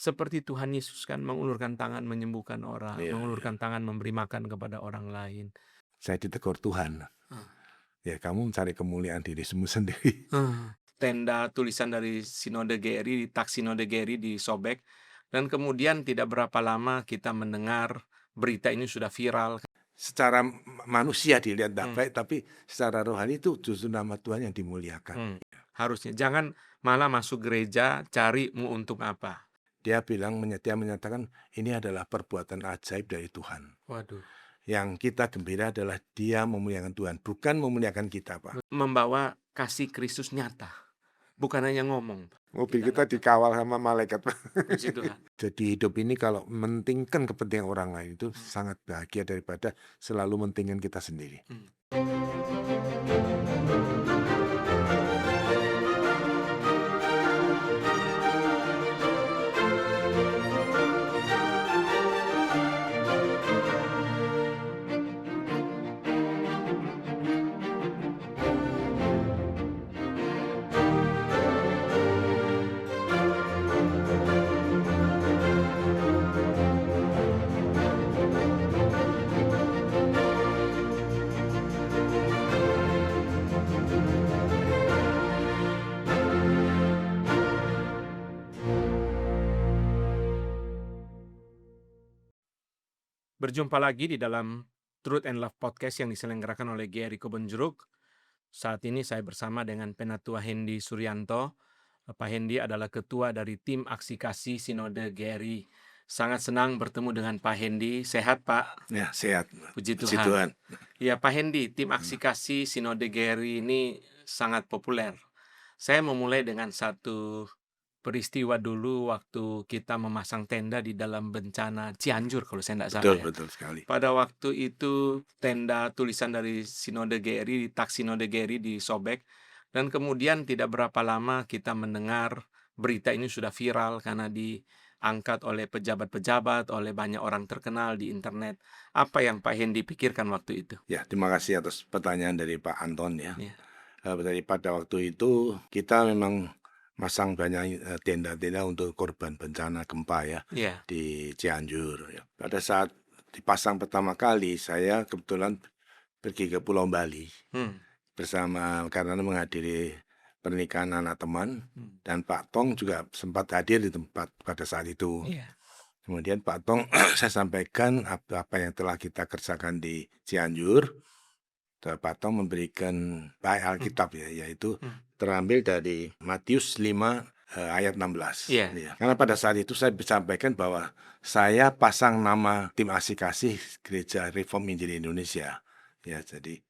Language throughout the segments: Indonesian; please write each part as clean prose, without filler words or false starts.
Seperti Tuhan Yesus kan mengulurkan tangan menyembuhkan orang, Iya, iya. mengulurkan tangan memberi makan kepada orang lain. Saya ditegur Tuhan. Heeh. Ya kamu mencari kemuliaan dirimu sendiri. Tenda tulisan dari Sinode GRI, Tak Sinode GRI disobek, dan kemudian tidak berapa lama kita mendengar berita ini sudah viral. Secara manusia dilihat tidak Hmm. baik, tapi secara rohani itu justru nama Tuhan yang dimuliakan. Harusnya jangan malah masuk gereja carimu untuk apa. Dia menyatakan ini adalah perbuatan ajaib dari Tuhan. Waduh. Yang kita gembira adalah dia memuliakan Tuhan, bukan memuliakan kita, Pak. Membawa kasih Kristus nyata, bukan hanya ngomong. Mobil kita dikawal sama malaikat, Pak. Puji Tuhan. Jadi hidup ini kalau mementingkan kepentingan orang lain itu sangat bahagia daripada selalu mementingkan kita sendiri. Berjumpa lagi di dalam Truth and Love Podcast yang diselenggarakan oleh GRI Kebonjeruk. Saat ini saya bersama dengan Penatua Hendy Suryanto. Pak Hendy adalah ketua dari tim Aksi Kasih Sinode GRI. Sangat senang bertemu dengan Pak Hendy. Sehat, Pak? Ya, sehat. Puji Puji Tuhan. Tuhan. Ya, Pak Hendy, tim Aksi Kasih Sinode GRI ini sangat populer. Saya memulai dengan satu peristiwa dulu waktu kita memasang tenda di dalam bencana Cianjur kalau saya tidak salah ya. Betul sekali. Pada waktu itu tenda tulisan dari Sinode GRI, Tak Sinode GRI disobek, dan kemudian tidak berapa lama kita mendengar berita ini sudah viral karena diangkat oleh pejabat-pejabat, oleh banyak orang terkenal di internet. Apa yang Pak Hendy pikirkan waktu itu? Ya, terima kasih atas pertanyaan dari Pak Anton ya. Ya. Pada waktu itu kita memang masang banyak tenda-tenda untuk korban bencana gempa ya Ya. di Cianjur. Ya. Pada saat dipasang pertama kali, saya kebetulan pergi ke Pulau Bali bersama karena menghadiri pernikahan anak teman dan Pak Tong juga sempat hadir di tempat pada saat itu. Iya. Kemudian Pak Tong saya sampaikan apa yang telah kita kerjakan di Cianjur. Pak Tong memberikan Alkitab ya, yaitu terambil dari Matius 5 ayat 16. Iya. Ya. Karena pada saat itu saya sampaikan bahwa saya pasang nama tim Aksi Kasih Gereja Reform Injili Indonesia. Ya, jadi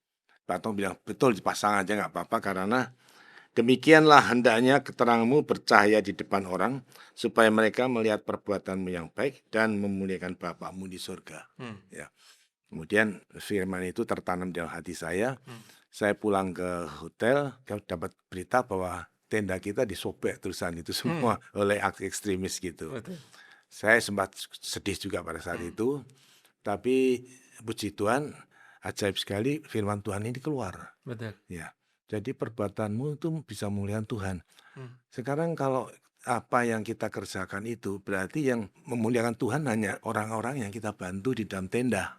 Pak Tong bilang betul dipasang aja nggak apa-apa karena demikianlah hendaknya keteranganmu bercahaya di depan orang supaya mereka melihat perbuatanmu yang baik dan memuliakan Bapakmu di surga. Ya. Kemudian firman itu tertanam dalam hati saya. Saya pulang ke hotel, dapat berita bahwa tenda kita disobek tulisan itu semua oleh aksi ekstremis gitu. Betul. Saya sempat sedih juga pada saat itu, tapi puji Tuhan, ajaib sekali firman Tuhan ini keluar. Betul. Ya, jadi perbuatanmu itu bisa memuliakan Tuhan. Sekarang kalau apa yang kita kerjakan itu berarti yang memuliakan Tuhan hanya orang-orang yang kita bantu di dalam tenda.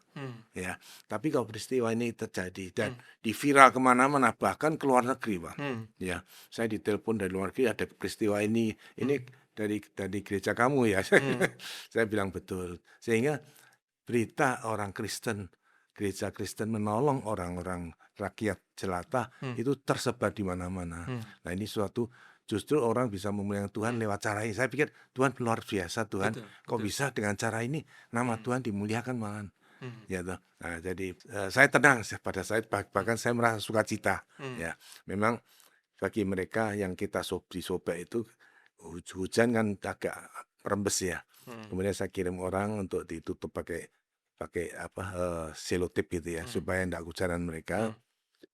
Ya, tapi kalau peristiwa ini terjadi dan diviral kemana-mana bahkan ke luar negeri, Bang. Ya, saya ditelepon dari luar negeri ada peristiwa ini dari gereja kamu ya. Saya bilang betul. Sehingga berita orang Kristen, gereja Kristen menolong orang-orang rakyat jelata itu tersebar di mana-mana. Nah, ini suatu justru orang bisa memuliakan Tuhan lewat cara ini. Saya pikir Tuhan luar biasa Tuhan. Kok bisa dengan cara ini nama Tuhan dimuliakan malahan. Ya, nah, jadi saya tenang pada saat bahkan saya merasa sukacita. Ya, memang bagi mereka yang kita disobek itu hujan kan agak rembes ya. Kemudian saya kirim orang untuk ditutup pakai selotip gitu ya supaya tidak hujanan mereka.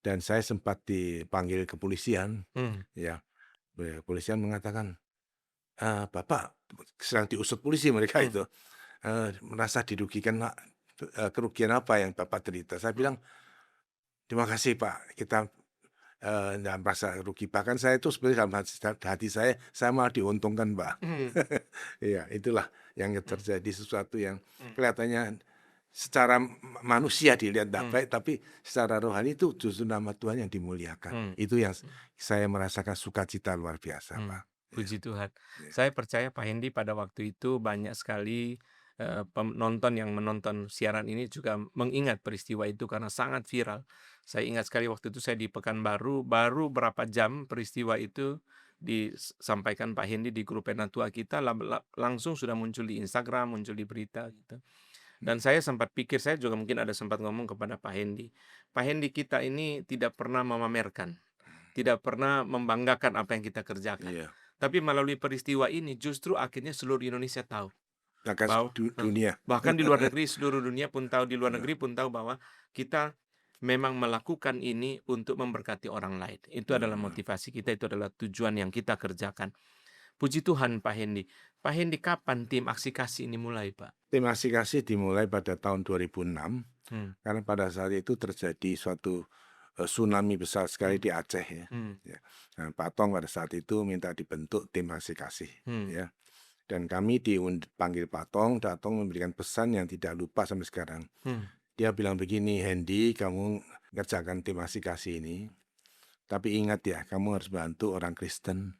Dan saya sempat dipanggil kepolisian. Ya, kepolisian mengatakan Bapak sedang diusut polisi mereka itu merasa dirugikan. Kerugian apa yang Bapak derita? Saya bilang, terima kasih Pak, kita nggak merasa rugi. Bahkan saya itu sebenarnya dalam hati saya malah diuntungkan, Pak. Mhm, Iya, itulah yang mhm, terjadi, sesuatu yang mhm, kelihatannya secara manusia dilihat tidak mhm, baik, tapi secara rohani itu justru nama Tuhan yang dimuliakan. mhm, Itu yang mhm, saya merasakan sukacita luar biasa, mhm. Pak. Ya, Puji Tuhan. ya, Saya percaya Pak Hendy pada waktu itu banyak sekali, penonton yang menonton siaran ini juga mengingat peristiwa itu karena sangat viral. Saya ingat sekali waktu itu saya di Pekanbaru, baru berapa jam peristiwa itu disampaikan Pak Hendy di grup Penatua kita, langsung sudah muncul di Instagram, muncul di berita gitu. Dan saya sempat pikir, saya juga mungkin ada sempat ngomong kepada Pak Hendy, "Pak Hendy, kita ini tidak pernah memamerkan, tidak pernah membanggakan apa yang kita kerjakan. iya. Tapi melalui peristiwa ini justru akhirnya seluruh Indonesia tahu Bahkan bahwa dunia. bahkan di luar negeri, seluruh dunia pun tahu, di luar Heeh, negeri pun tahu bahwa kita memang melakukan ini untuk memberkati orang lain. Itu adalah heeh. motivasi kita, itu adalah tujuan yang kita kerjakan." Puji Tuhan Pak Hendy. Pak Hendy, kapan tim Aksi Kasih ini mulai, Pak? Tim Asik-Asik dimulai pada tahun 2006, Hmm, karena pada saat itu terjadi suatu tsunami besar sekali hmm, di Aceh, ya. hmm, Ya. Nah, Pak Tong pada saat itu minta dibentuk tim Asik-Asik, hmm, ya. Dan kami dipanggil Pak Tong memberikan pesan yang tidak lupa sampai sekarang. hmm, Dia bilang begini, "Hendy, kamu ngerjakan tim Asik-Asih ini, tapi ingat ya, kamu harus bantu orang Kristen,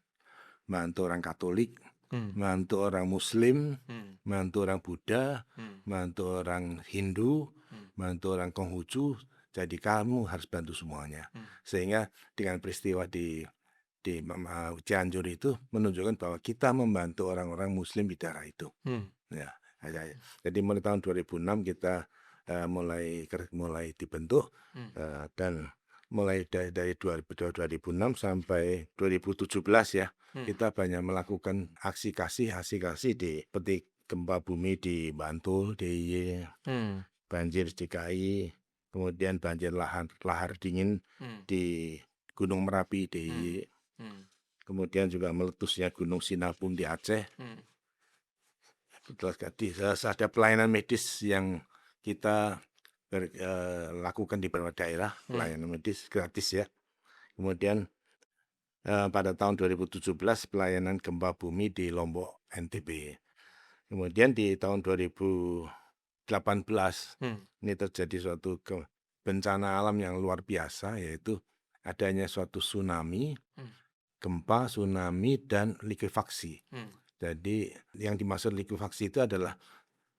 bantu orang Katolik, hmm, bantu orang Muslim, hmm, bantu orang Buddha, hmm, bantu orang Hindu, hmm, bantu orang Konghucu. Jadi kamu harus bantu semuanya." hmm, Sehingga dengan peristiwa di Cianjur itu menunjukkan bahwa kita membantu orang-orang Muslim di daerah itu. hmm, Ya, jadi mulai tahun 2006 kita mulai dibentuk, hmm, dan mulai dari 2006 sampai 2017, ya, hmm, kita banyak melakukan aksi kasih seperti gempa bumi di Bantul, DIY, hmm, banjir DKI, kemudian banjir lahar dingin hmm, di Gunung Merapi, hmm, DIY, hmm, kemudian juga meletusnya Gunung Sinabung di Aceh. hmm, Betul sekali, ada pelayanan medis yang kita lakukan di beberapa daerah, hmm, pelayanan medis gratis, ya. Kemudian pada tahun 2017 pelayanan gempa bumi di Lombok, NTB. Kemudian di tahun 2018 hmm, ini terjadi suatu bencana alam yang luar biasa, yaitu adanya suatu tsunami, hmm, gempa, tsunami, dan likuifaksi. hmm. Jadi yang dimaksud likuifaksi itu adalah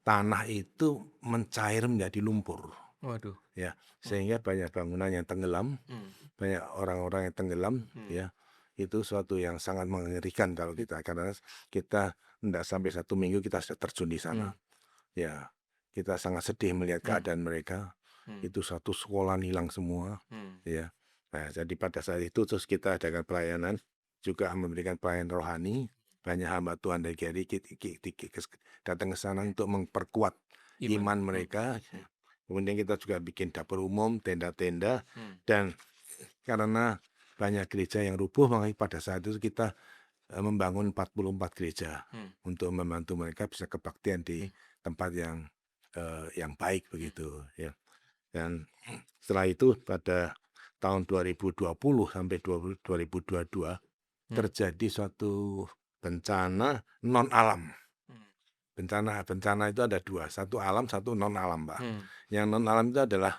tanah itu mencair menjadi lumpur, Waduh. ya, Hmm, sehingga banyak bangunan yang tenggelam, hmm, banyak orang-orang yang tenggelam, hmm, ya. Itu suatu yang sangat mengerikan kalau karena kita tidak sampai 1 minggu kita sudah terjun di sana, hmm, ya. Kita sangat sedih melihat hmm, keadaan mereka. hmm, Itu satu sekolah hilang semua, hmm, ya. Nah, jadi pada saat itu terus kita adakan pelayanan, juga memberikan pelayanan rohani. Banyak hamba Tuhan dari GRI datang ke sana untuk memperkuat iman. iman Hmm, mereka. hmm, Kemudian kita juga bikin dapur umum, tenda-tenda, hmm, dan karena banyak gereja yang rubuh, maka pada saat itu kita membangun 44 gereja hmm, untuk membantu mereka bisa kebaktian di hmm, tempat yang baik hmm, begitu, ya. Dan setelah itu pada tahun 2020 sampai 2022 hmm, terjadi suatu bencana non alam. hmm, Bencana itu ada dua, satu alam, satu non alam, Pak. hmm. Yang non alam itu adalah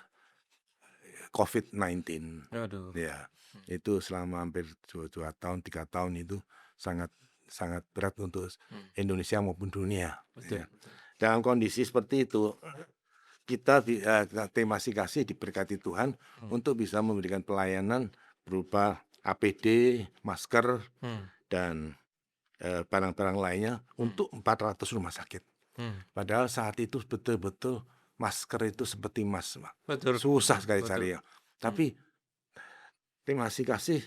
COVID-19. Waduh. Ya, Hmm, itu selama hampir 2 tahun, 3 tahun itu sangat sangat berat untuk hmm, Indonesia maupun dunia. betul, Ya. betul. Dalam kondisi seperti itu, tim Masih Kasih diberkati Tuhan Hmm, untuk bisa memberikan pelayanan berupa APD, masker, hmm, dan barang-barang lainnya hmm, untuk 400 rumah sakit. hmm. Padahal saat itu betul-betul masker itu seperti emas, Pak. Betul, Susah betul, sekali betul. cari ya. Hmm, Tapi terima kasih,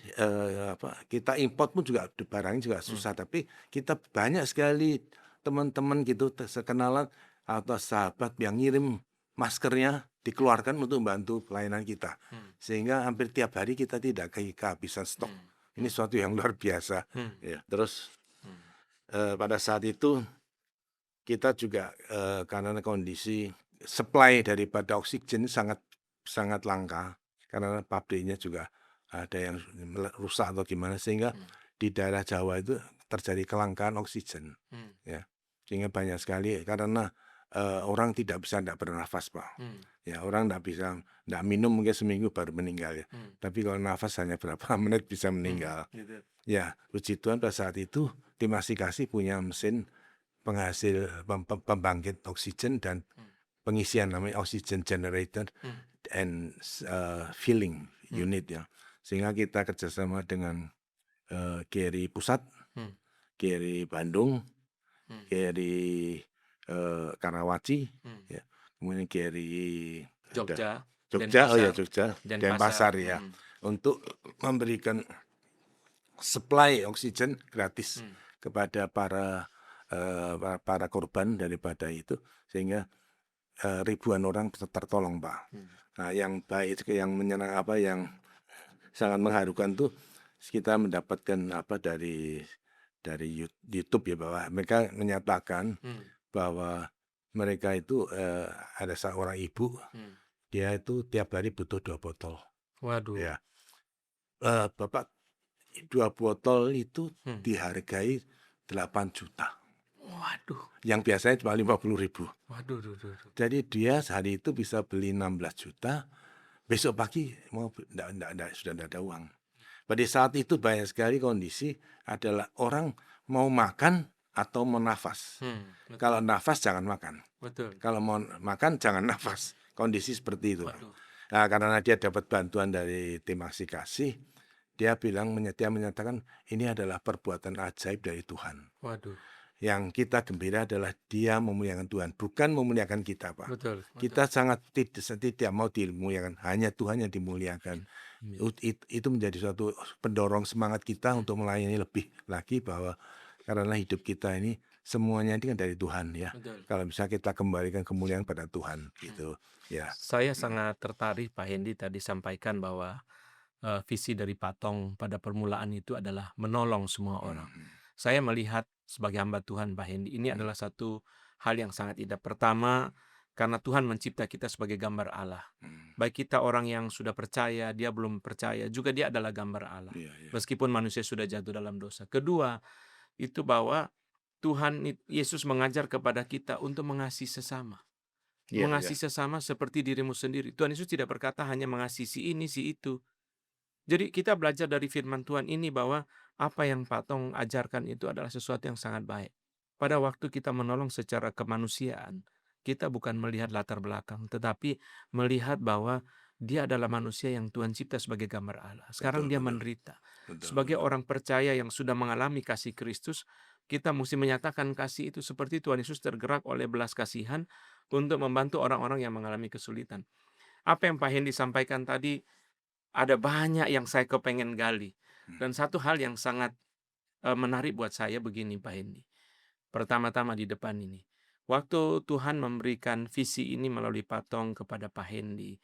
kita import pun juga barangnya juga hmm, susah, tapi kita banyak sekali teman-teman gitu, sekenalan atau sahabat yang ngirim maskernya dikeluarkan untuk membantu pelayanan kita. hmm, Sehingga hampir tiap hari kita tidak kehabisan stok. hmm, Ini hmm, suatu yang luar biasa, hmm, ya. Terus hmm, pada saat itu kita juga karena kondisi supply daripada oksigen sangat sangat langka karena pabriknya juga ada yang rusak atau gimana, sehingga di daerah Jawa itu terjadi kelangkaan oksigen, ya. Sehingga banyak sekali karena, orang tidak bernafas, Pak. Ya, orang nggak minum mungkin seminggu baru meninggal ya. Tapi kalau nafas hanya berapa menit bisa meninggal. Gitu. Ya, puji Tuhan pada saat itu tim Asih-Kasih punya mesin penghasil pembangkit oksigen dan pengisian, namanya oxygen generator and filling unit ya. Sehingga kita kerjasama dengan GRI Pusat, GRI Bandung, GRI Karawaci, ya. Kemudian GRI Jogja, Jogja, oh ya Denpasar, Jogja, Denpasar. Denpasar ya, untuk memberikan supply oksigen gratis kepada para korban daripada itu, sehingga ribuan orang tertolong, Pak. Nah, yang baik, yang yang sangat mengharukan tuh kita mendapatkan dari YouTube ya, bahwa mereka menyatakan bahwa mereka itu ada seorang ibu, dia itu tiap hari butuh 2 botol. Waduh. Ya, Bapak, 2 botol itu dihargai 8 juta. Waduh. Yang biasanya cuma 50.000. Waduh. Jadi dia sehari itu bisa beli 16 juta. Besok pagi sudah tidak ada uang. Pada saat itu banyak sekali kondisi adalah orang mau makan atau mau nafas. Kalau nafas jangan makan. Betul. Kalau mau makan jangan nafas. Kondisi seperti itu. Waduh. Nah, karena dia dapat bantuan dari tim Asih-Kasih, dia menyatakan ini adalah perbuatan ajaib dari Tuhan. Waduh. Yang kita gembira adalah dia memuliakan Tuhan, bukan memuliakan kita, Pak. Betul. Kita sangat tidak mau dimuliakan, hanya Tuhan yang dimuliakan. Itu menjadi suatu pendorong semangat kita untuk melayani lebih lagi, bahwa karena hidup kita ini semuanya ini kan dari Tuhan ya. Betul. Kalau bisa kita kembalikan kemuliaan pada Tuhan gitu ya. Saya sangat tertarik Pak Hendy tadi sampaikan bahwa visi dari Patong pada permulaan itu adalah menolong semua orang. Saya melihat sebagai hamba Tuhan Pak Hendy, ini adalah satu hal yang sangat indah. Pertama, karena Tuhan mencipta kita sebagai gambar Allah. Baik kita orang yang sudah percaya, dia belum percaya, juga dia adalah gambar Allah. Meskipun manusia sudah jatuh dalam dosa. Kedua, itu bahwa Tuhan Yesus mengajar kepada kita untuk mengasihi sesama. Mengasihi sesama seperti dirimu sendiri. Tuhan Yesus tidak berkata hanya mengasihi si ini, si itu. Jadi kita belajar dari firman Tuhan ini bahwa apa yang Patong ajarkan itu adalah sesuatu yang sangat baik. Pada waktu kita menolong secara kemanusiaan, kita bukan melihat latar belakang, tetapi melihat bahwa dia adalah manusia yang Tuhan cipta sebagai gambar Allah. Sekarang dia menderita. Sebagai orang percaya yang sudah mengalami kasih Kristus, kita mesti menyatakan kasih itu seperti Tuhan Yesus tergerak oleh belas kasihan untuk membantu orang-orang yang mengalami kesulitan. Apa yang Pak Hendy sampaikan tadi, ada banyak yang saya kepengen gali. Dan satu hal yang sangat menarik buat saya begini Pak Hendy. Pertama-tama di depan ini. Waktu Tuhan memberikan visi ini melalui Patong kepada Pak Hendy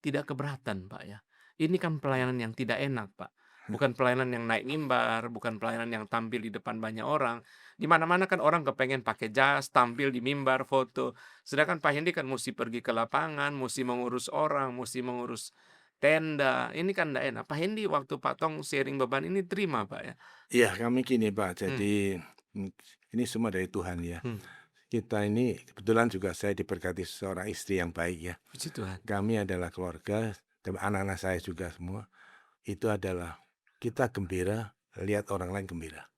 tidak keberatan Pak ya. Ini kan pelayanan yang tidak enak Pak. Bukan pelayanan yang naik mimbar, bukan pelayanan yang tampil di depan banyak orang. Di mana-mana kan orang kepengen pakai jas, tampil di mimbar, foto. Sedangkan Pak Hendy kan mesti pergi ke lapangan, mesti mengurus orang, mesti mengurus tenda. Ini kan tidak enak. Pak Hendy waktu Pak Tong sharing beban ini terima Pak ya? Iya, kami gini Pak, jadi ini semua dari Tuhan ya. Kita ini kebetulan juga saya diberkati seorang istri yang baik ya. Puji Tuhan. Kami adalah keluarga, dan anak-anak saya juga semua. Itu adalah kita gembira lihat orang lain gembira.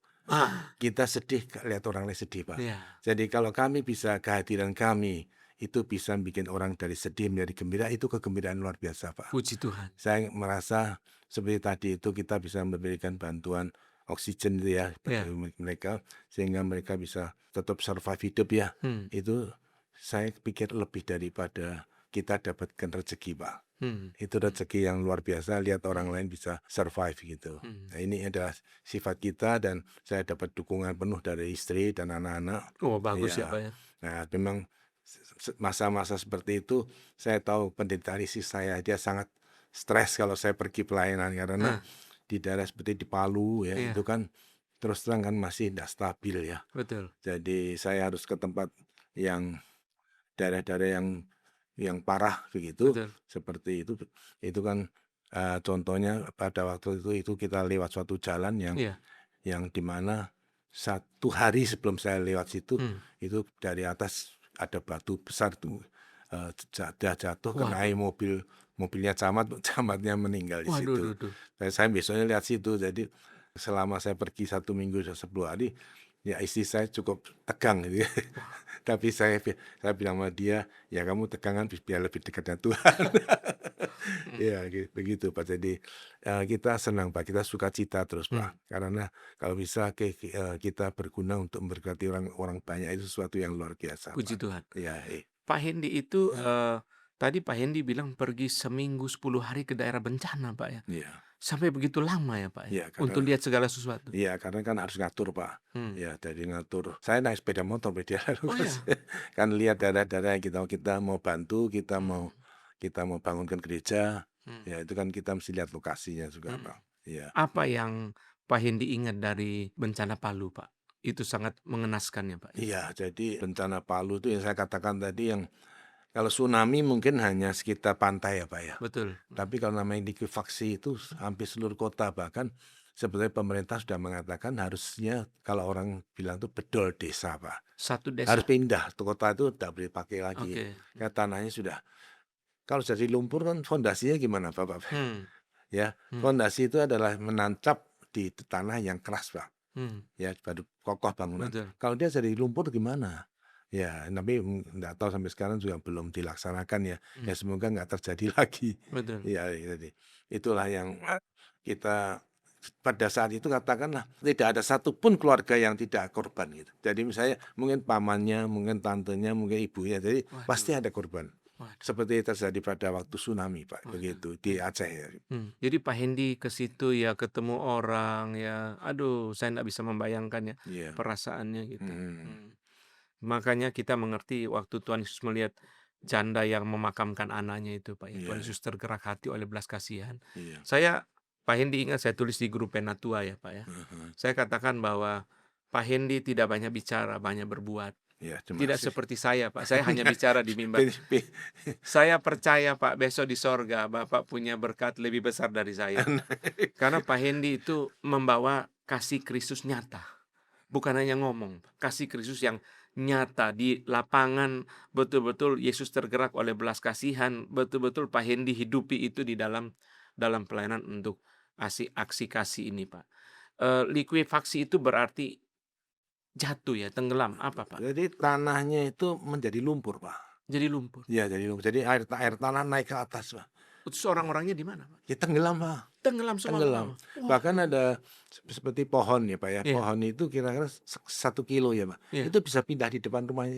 Kita sedih lihat orang lain sedih, Pak. Iya. Jadi kalau kami bisa, kehadiran kami itu bisa bikin orang dari sedih menjadi gembira, itu kegembiraan luar biasa, Pak. Puji Tuhan. Saya merasa seperti tadi itu kita bisa memberikan bantuan oksigen itu ya bagi mereka, sehingga mereka bisa tetap survive hidup ya. Itu saya pikir lebih daripada kita dapatkan rezeki, Pak. Itu rezeki yang luar biasa, lihat orang lain bisa survive gitu. Nah, ini adalah sifat kita, dan saya dapat dukungan penuh dari istri dan anak-anak. Oh bagus ya Pak ya. Nah, memang masa-masa seperti itu saya tahu pendeta istri saya, dia sangat stres kalau saya pergi pelayanan, karena di daerah seperti di Palu ya, itu kan terus terang kan masih tidak stabil ya. Betul. Jadi saya harus ke tempat yang daerah-daerah yang parah begitu. Betul. Seperti itu kan Contohnya pada waktu itu kita lewat suatu jalan Iya. yang di mana 1 hari sebelum saya lewat situ, Mmm. itu dari atas ada batu besar tuh, jatuh kenai Waduh. mobilnya camat, camatnya meninggal di Waduh, situ. duh duh. Saya besoknya lihat situ, jadi selama saya pergi 1 minggu, 10 hari, ya istri saya cukup tegang gitu ya. Wah. Tapi saya bilang sama dia, "Ya kamu tegang kan biar lebih dekat dengan Tuhan." Mhm. Iya begitu Pak, jadi, kita senang Pak, kita sukacita terus Mmm. Pak, karena kalau bisa kita berguna untuk memberkati orang orang banyak itu sesuatu yang luar biasa Puji Pak. Tuhan. Iya Pak Hendy itu, tadi Pak Hendy bilang pergi seminggu 10 hari ke daerah bencana, Pak, ya? iya Sampai begitu lama ya, Pak, ya? iya Untuk karena lihat segala sesuatu? karena kan harus ngatur Pak. Mmm. Ya jadi ngatur, saya naik sepeda motor Pak, dia lalu Oh, ya? kan lihat daerah-daerah yang kita mau bantu, Mmm. kita mau bangunkan gereja, Mmm. ya itu kan kita mesti lihat lokasinya juga Mhm. Pak. Iya. Apa yang Pak Hendy ingat dari bencana Palu, Pak? Itu sangat mengenaskan ya, Pak, ya? Iya, jadi bencana Palu itu yang saya katakan tadi, yang kalau tsunami mungkin hanya sekitar pantai ya, Pak, ya. Betul. Tapi kalau namanya likuifaksi itu hampir seluruh kota, bahkan sebenarnya pemerintah sudah mengatakan harusnya kalau orang bilang itu bedol desa, Pak. Satu Harus desa? pindah, tuh kota itu tidak boleh pakai lagi. Oke. Karena tanahnya sudah, kalau jadi lumpur kan fondasinya gimana, Bapak? Hmm. Ya, Hmm. fondasi itu adalah menancap di tanah yang keras, Pak. Hmm. Ya, baru kokoh bangunan. Betul. Kalau dia jadi lumpur gimana? Ya, tapi nggak tahu sampai sekarang juga belum dilaksanakan ya. Ya Mmm. semoga nggak terjadi lagi. Betul. Ya, jadi itulah yang kita pada saat itu katakanlah tidak ada satupun keluarga yang tidak korban gitu. Jadi misalnya mungkin pamannya, mungkin tantenya, mungkin ibunya, jadi pasti Waduh ada korban. waduh Seperti terjadi pada waktu tsunami, Pak, waduh. begitu di Mmm. Aceh ya. Jadi Pak Hendy ke situ ya, ketemu orang ya, aduh saya nggak bisa membayangkan ya, Iya. perasaannya gitu. Mhm. Mmm. Makanya kita mengerti waktu Tuhan Yesus melihat janda yang memakamkan anaknya itu, Pak, ya. Tuhan Iya, Yesus tergerak hati oleh belas kasihan. iya. Saya Pak Hendy ingat saya tulis di grup Penatua ya, Pak, ya. Heeh. Saya katakan bahwa Pak Hendy tidak banyak bicara, banyak berbuat. Iya, terima Tidak kasih. seperti saya, Pak, saya hanya bicara di mimbar. Pi pi Saya percaya, Pak, besok di sorga Bapak punya berkat lebih besar dari saya, Pak. Karena Pak Hendy itu membawa kasih Kristus nyata. Bukan hanya ngomong, kasih Kristus yang nyata di lapangan, betul-betul Yesus tergerak oleh belas kasihan, betul-betul Pak Hendy hidupi itu di dalam pelayanan untuk aksi kasih ini, Pak. Likuifaksi itu berarti jatuh ya, tenggelam, apa, Pak? Jadi tanahnya itu menjadi lumpur, Pak. Jadi lumpur. Iya, jadi lumpur. Jadi air tanah naik ke atas, Pak. Terus orang-orangnya di mana, Pak? Ya tenggelam, Pak, Tenggelam tenggelam. semua. Bahkan Waduh. ada seperti pohon ya, Pak, ya. Iya, Pohon itu kira-kira 1 kilo ya, Pak. iya. Itu bisa pindah di depan rumah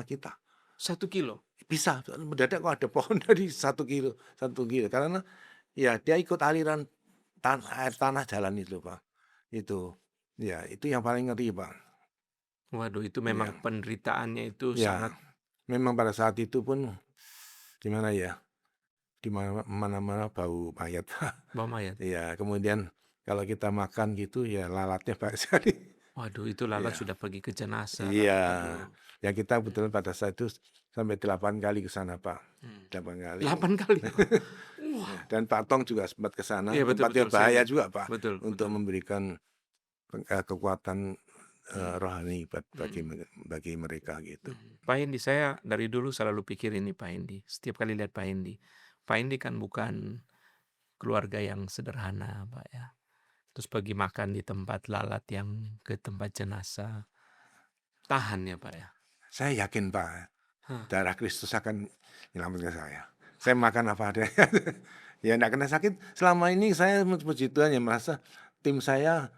kita. 1 kilo. Bisa, mendadak kok ada pohon dari 1 kilo, 1 kilo. Karena ya dia ikut aliran air tanah jalan itu, Pak. Itu. Ya, itu yang paling ngeri, Pak. Waduh, itu memang Iya. penderitaannya itu sangat. Ya, memang pada saat itu pun gimana ya, di mana-mana bau mayat. Bau mayat. Iya, kemudian kalau kita makan gitu ya lalatnya banyak sekali. Waduh, itu lalat Iya sudah pergi ke jenazah. iya, Aduh. ya kita Mmm. betul pada saat itu sampai 8 kali ke sana, Pak, Mmm. 8 kali. 8 kali, Pak. Ya, Wah. dan Pak Tong juga sempat ke sana, Iya, betul tempatnya betul, saya bahaya ingat. juga, Pak, Betul untuk betul. memberikan kekuatan, Mmm. rohani Mhm. bagi mereka gitu. Pak Hendy, saya dari dulu selalu pikir ini, Pak Hendy. Setiap kali lihat Pak Hendy kan bukan keluarga yang sederhana, Pak, ya. Terus pergi makan di tempat lalat yang ke tempat jenazah. Tahan ya, Pak, ya? Saya yakin, Pak, Hah. darah Kristus akan menyelamatkan saya. Saya makan apa adanya. Ya enggak kena sakit. Selama ini saya puji Tuhan ya merasa tim saya,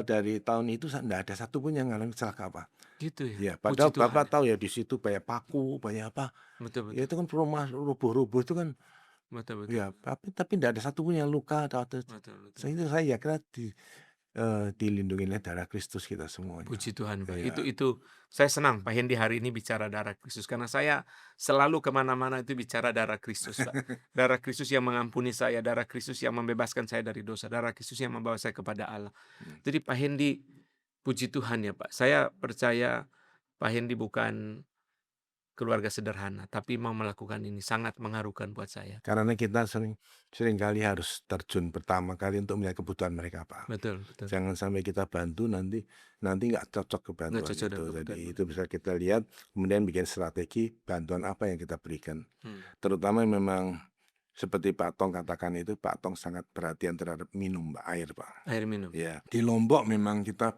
dari tahun itu enggak ada satupun yang ngalamin kecelakaan, Pak. Gitu ya? Ya, Puji padahal Tuhan Bapak ya? tahu ya di situ banyak paku, banyak apa, Betul ya betul. itu kan rumah rubuh-rubuh itu kan, Betul betul. ya tapi enggak ada satupun yang luka atau Betul betul. sehingga saya kira dilindungi oleh darah Kristus kita semuanya. Puji Tuhan, Pak. Iya Itu saya senang Pak Hendy hari ini bicara darah Kristus, karena saya selalu kemana-mana itu bicara darah Kristus, Pak. Darah Kristus yang mengampuni saya, darah Kristus yang membebaskan saya dari dosa, darah Kristus yang membawa saya kepada Allah. mhm, Jadi Pak Hendy, puji Tuhan ya, Pak. Saya percaya Pak Hendy bukan keluarga sederhana, tapi mau melakukan ini sangat mengharukan buat saya. Karena kita seringkali harus terjun pertama kali untuk melihat kebutuhan mereka apa. Betul betul. Jangan sampai kita bantu nanti nggak cocok Nggak kebantuan cocok dengan itu. Jadi kebutuhan. itu bisa kita lihat, kemudian bikin strategi bantuan apa yang kita berikan. Hmm. Terutama memang seperti Pak Tong katakan itu, Pak Tong sangat perhatian terhadap minum, air, Pak. Air minum. Ya, di Lombok memang kita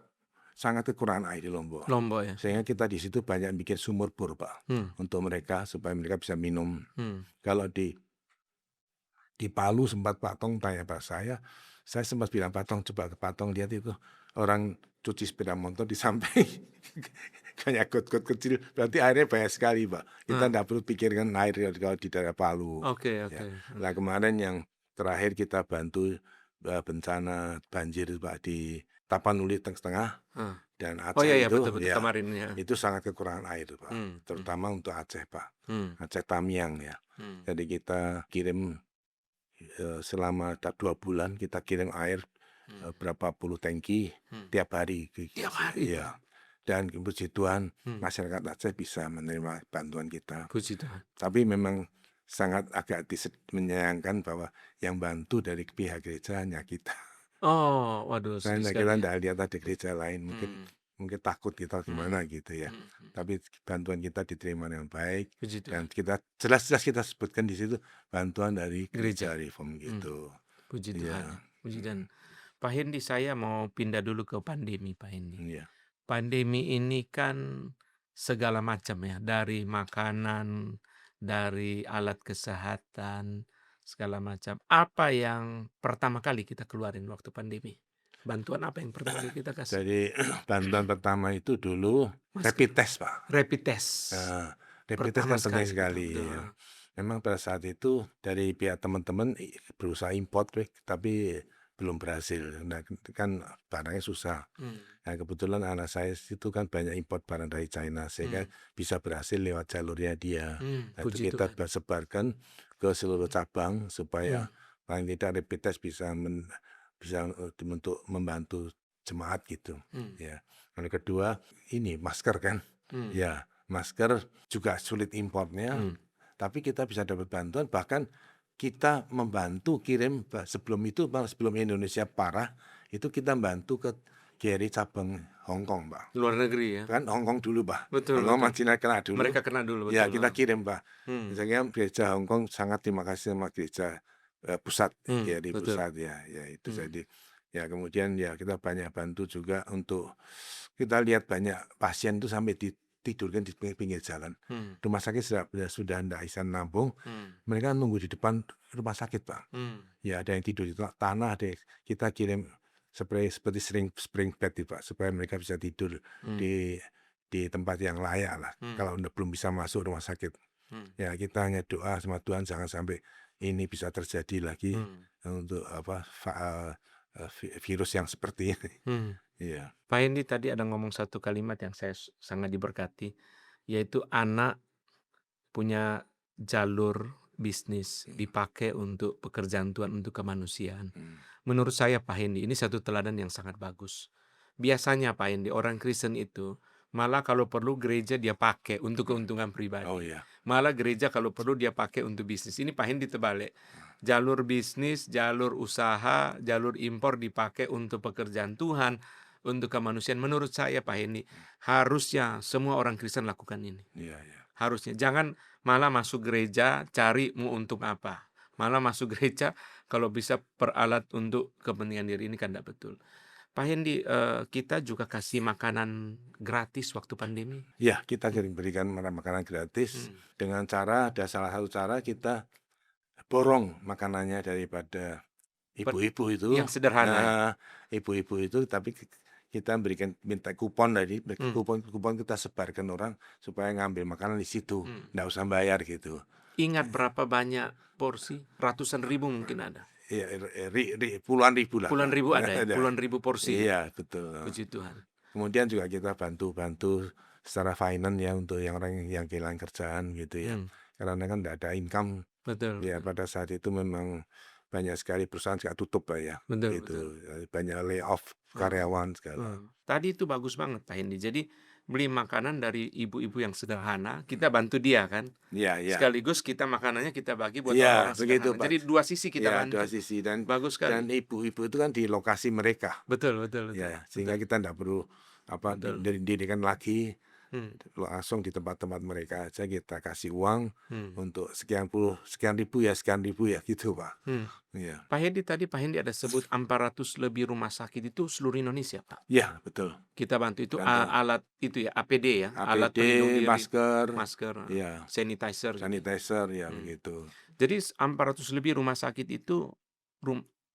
sangat kekurangan air di Lombok. Lombok ya. Sehingga kita di situ banyak bikin sumur bor, Pak, untuk mereka supaya mereka bisa minum. Kalau di Palu sempat Pak Tong tanya Pak saya sempat bilang Pak Tong, coba ke Pak Tong lihat itu orang cuci sepeda motor di samping kayak got-got kecil, berarti airnya banyak sekali, Pak. Kita nggak perlu pikirkan air kalau di daerah Palu. Oke. Ya. Nah kemarin yang terakhir kita bantu bencana banjir, Pak, di Tapanuli Tengah dan Oh Aceh iya itu, betul ya kemarin ya. itu sangat kekurangan air, Pak. Terutama untuk Aceh, Pak. Aceh Tamiang ya. Jadi kita kirim selama 2 bulan kita kirim air berapa puluh tangki tiap hari. Tiap hari. Ya. Dan puji Tuhan masyarakat Aceh bisa menerima bantuan kita. Puji Tuhan. Tapi memang sangat agak menyayangkan bahwa yang bantu dari pihak gereja hanya kita. Oh, waduh, sedih Kita sekali. tidak lihat ada gereja lain, mungkin takut kita gimana gitu ya. Tapi bantuan kita diterima dengan baik. Puji Dan Tuhan. kita jelas-jelas kita sebutkan di situ bantuan dari Gereja. gereja Reform gitu. Puji Iya. Tuhan. Puji Tuhan. Pak Hendi, saya mau pindah dulu ke pandemi, Pak Hendi. Iya. Pandemi ini kan segala macam ya, dari makanan, dari alat kesehatan, segala macam. Apa yang pertama kali kita keluarin waktu pandemi? Bantuan apa yang pertama kali kita kasih? Jadi bantuan pertama itu dulu rapid test, Pak. Rapid test. Nah, rapid test Pertama kan penting sekali, sekali. betul. Ya. Memang pada saat itu dari pihak teman-teman berusaha import, tapi belum berhasil. Nah, kan barangnya susah. Nah, kebetulan anak saya itu kan banyak import barang dari China, sehingga bisa berhasil lewat jalurnya dia. Nah, itu Puji kita Tuhan. sebarkan ke seluruh cabang supaya paling tidak rapid test bisa untuk membantu jemaat gitu. Ya. Yang kedua ini masker kan. Ya, masker juga sulit importnya, tapi kita bisa dapat bantuan, bahkan kita membantu kirim sebelum Indonesia parah, itu kita bantu ke GRI cabang Hong Kong, Pak. Luar negeri ya. Kan Hong Kong dulu, Pak. Betul. Hong Kong China kena dulu. Mereka kena dulu, betul. Ya, kita kirim, Pak. Misalnya gereja Hong Kong sangat terima kasih sama gereja pusat, GRI pusat ya itu jadi. Ya kemudian ya kita banyak bantu juga untuk kita lihat banyak pasien itu sampai ditidurkan di pinggir jalan. Rumah sakit sudah tidak bisa nampung, mereka nunggu di depan rumah sakit, Pak. Ya ada yang tidur di tanah, kita kirim seperti spring bed, Pak, supaya mereka bisa tidur di tempat yang layak lah. Kalau belum bisa masuk rumah sakit, ya kita hanya doa sama Tuhan jangan sampai ini bisa terjadi lagi untuk virus yang seperti ini. Iya. Pak Hendi tadi ada ngomong satu kalimat yang saya sangat diberkati, yaitu anak punya jalur bisnis dipakai untuk pekerjaan Tuhan, untuk kemanusiaan. Menurut saya Pak Hendi, ini satu teladan yang sangat bagus. Biasanya Pak Hendi, orang Kristen itu malah kalau perlu gereja dia pakai untuk keuntungan pribadi. Oh iya. Malah gereja kalau perlu dia pakai untuk bisnis. Ini Pak Hendi terbalik. Jalur bisnis, jalur usaha, jalur impor dipakai untuk pekerjaan Tuhan, untuk kemanusiaan. Menurut saya Pak Hendi, harusnya semua orang Kristen lakukan ini. Iya, iya. Harusnya. Jangan malah masuk gereja cari mau untuk apa. Malah masuk gereja kalau bisa peralat untuk kepentingan diri, ini kan tidak betul. Pak Hendi, kita juga kasih makanan gratis waktu pandemi. Ya, kita berikan makanan gratis dengan cara, ada salah satu cara kita borong makanannya daripada ibu-ibu itu. Yang sederhana. Nah, ibu-ibu itu, tapi kita minta kupon tadi, kupon kita sebarkan orang supaya ngambil makanan di situ, nggak usah bayar gitu. Ingat berapa banyak porsi? Ratusan ribu mungkin ada. Iya, puluhan ribu lah. Puluhan ribu ada ya? Puluhan ribu porsi. Iya, betul. Puji Tuhan. Kemudian juga kita bantu secara finance ya untuk orang yang kehilangan kerjaan gitu ya. Karena kan tidak ada income. Betul. Ya pada saat itu memang banyak sekali perusahaan juga tutup, Pak ya. Betul, gitu. Banyak layoff karyawan segala. Tadi itu bagus banget Pak Hendi. Jadi beli makanan dari ibu-ibu yang sederhana, kita bantu dia kan. Iya, iya. Sekaligus kita makanannya kita bagi buat Iya, orang-orang begitu, sederhana. Pak. Jadi dua sisi kita Iya, dua bantu. sisi dan Bagus sekali. ibu-ibu itu kan di lokasi mereka. Betul betul betul. Ya, sehingga Betul. kita enggak perlu Betul. didirikan lagi Hmm. langsung di tempat-tempat mereka aja kita kasih uang Hmm. untuk sekian ribu ya gitu, Pak. Hmm. Iya. Pak Hendi ada sebut 400 lebih rumah sakit itu seluruh Indonesia, Pak. Iya, betul. Kita bantu itu Bantu. alat itu ya, APD ya, alat APD, pelindung diri, masker, masker, iya, sanitizer gitu ya. sanitizer, ya Hmm. begitu. Jadi 400 lebih rumah sakit itu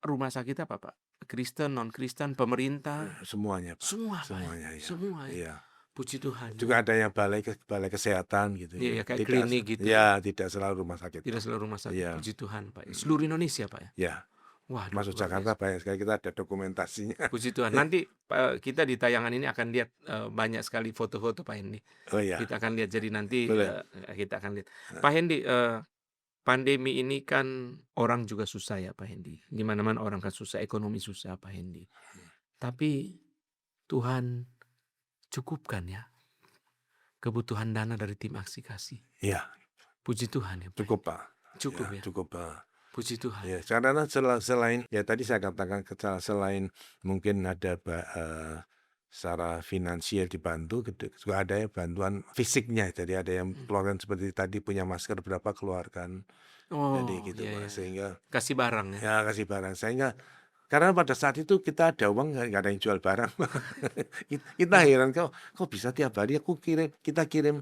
rumah sakit apa, Pak? Kristen, non-Kristen, pemerintah, Semuanya, Pak. semua, Pak. Semuanya, ya. Semua ya. Iya. Puji Tuhan. Juga ada yang balai kesehatan gitu Iya, ya. kayak Tidak klinik gitu. ya, tidak selalu rumah sakit. Tidak Pak. selalu rumah sakit. Iya. Puji Tuhan, Pak. Seluruh Indonesia, Pak ya. Ya. Wah, Masuk Jakarta banyak sekali, kita ada dokumentasinya. Puji Tuhan. Nanti kita di tayangan ini akan lihat banyak sekali foto-foto Pak Hendi. Oh iya. Kita akan lihat. Jadi nanti Boleh. kita akan lihat. Pak Hendi, pandemi ini kan orang juga susah ya Pak Hendi. Di mana-mana orang kan susah, ekonomi susah Pak Hendi. Tapi Tuhan cukupkan ya kebutuhan dana dari tim Aksi Kasih. Iya. Puji Tuhan ya Pak. Cukup, Pak. Cukup ya. Cukup, Pak. Puji Tuhan. Ya, karena selain ya tadi saya katakan selain mungkin ada secara finansial dibantu, juga ada ya bantuan fisiknya. Jadi ada yang keluarkan seperti tadi punya masker berapa keluarkan. Oh, Jadi gitu, iya, Pak. iya. Sehingga kasih barang ya. ya kasih barang. Sehingga karena pada saat itu kita ada uang nggak ada yang jual barang. Kita heran kok bisa tiap hari kita kirim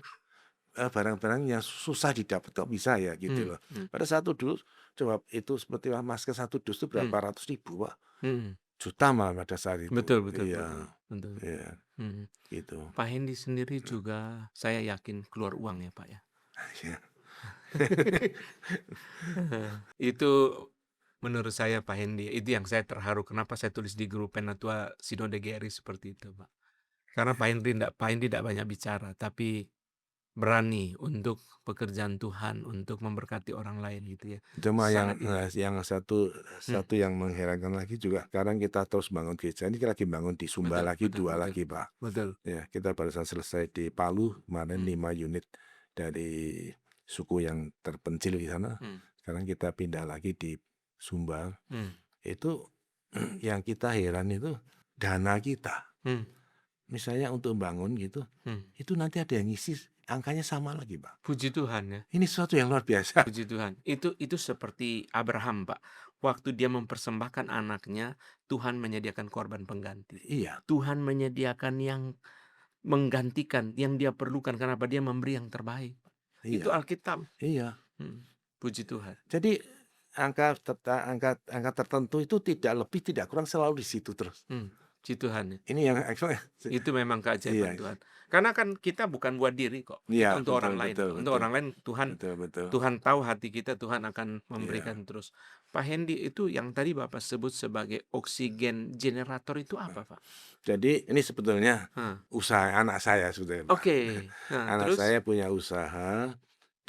barang-barang yang susah didapat kok bisa ya gitu loh. Pada saat itu dulu coba itu seperti masker satu dus itu berapa ratus ribu, Pak. Juta malah pada saat itu. Betul. Iya. Iya. Gitu. Pak Hendi sendiri juga saya yakin keluar uang ya Pak ya. Iya. Itu menurut saya Pak Hendi, itu yang saya terharu. Kenapa saya tulis di grup Penatua Sinode GRI seperti itu Pak. Karena Pak Hendi tidak banyak bicara, tapi berani untuk pekerjaan Tuhan, untuk memberkati orang lain gitu ya. Cuma yang Sangat satu yang mengherankan lagi juga sekarang kita terus bangun gereja ini lagi bangun di Sumba lagi dua lagi, Pak. Betul. Ya, kita barusan selesai di Palu kemarin 5 unit dari suku yang terpencil di sana. Sekarang kita pindah lagi di Sumba. Itu yang kita heran itu dana kita. Misalnya untuk bangun gitu, itu nanti ada yang ngisi angkanya sama lagi, Pak. Puji Tuhan ya. Ini sesuatu yang luar biasa. Puji Tuhan. Itu seperti Abraham, Pak. Waktu dia mempersembahkan anaknya, Tuhan menyediakan korban pengganti. Iya. Tuhan menyediakan yang menggantikan yang dia perlukan karena dia memberi yang terbaik. Iya. Itu Alkitab. Iya. Puji Tuhan. Jadi angka tertentu itu tidak lebih tidak kurang selalu di situ terus. Puji Tuhan. Ini yang itu memang keajaiban Iya. Tuhan. Karena kan kita bukan buat diri kok. Iya, Untuk betul, orang lain. betul, Untuk betul. orang lain Betul. Tuhan tahu hati kita, Tuhan akan memberikan terus. Pak Hendi, itu yang tadi Bapak sebut sebagai oksigen generator itu apa, Pak? Jadi ini sebetulnya usaha anak saya sebetulnya, Pak. Oke. Nah, Anak terus? saya punya usaha,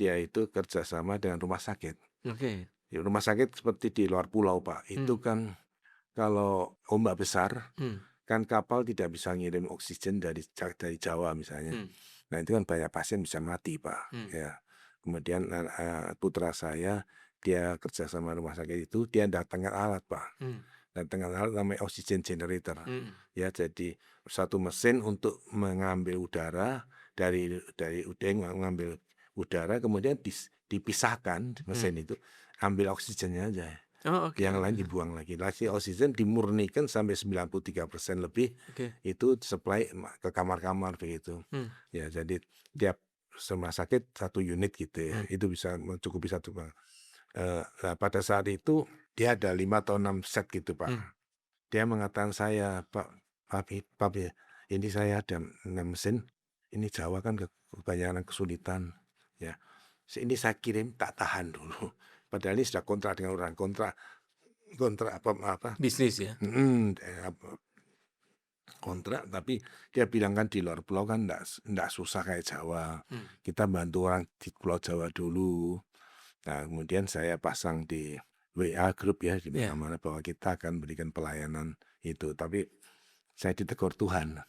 dia itu kerjasama dengan rumah sakit. Oke. Di rumah sakit seperti di luar pulau, Pak. Itu kan kalau ombak besar, kan kapal tidak bisa ngirim oksigen dari Jawa misalnya. Nah itu kan banyak pasien bisa mati, Pak. Ya. Kemudian putra saya, dia kerja sama rumah sakit itu, dia datangkan alat, Pak. Datangkan alat namanya oxygen generator. Ya, jadi satu mesin untuk mengambil udara dari udeng, mengambil udara, kemudian dipisahkan mesin itu, ambil oksigennya aja. Oh, okay. Yang lain dibuang lagi. Lagi oksigen dimurnikan sampai 93% lebih. Itu supply ke kamar-kamar begitu. Ya, jadi tiap rumah sakit satu unit gitu ya. Itu bisa mencukupi satu. Nah, pada saat itu dia ada 5 atau 6 set gitu, Pak. Dia mengatakan saya, Pak ya, ini saya ada 6 mesin. Ini Jawa kan kebanyakan kesulitan. Ya, ini saya kirim tak tahan dulu. Padahal ini sudah kontrak dengan orang kontrak apa bisnis ya. Kontrak, tapi dia bilang kan di luar pulau kan enggak susah kayak Jawa. Kita bantu orang di Pulau Jawa dulu. Nah, kemudian saya pasang di WA grup ya di mana-mana bahwa kita akan berikan pelayanan itu. Tapi saya ditegur Tuhan.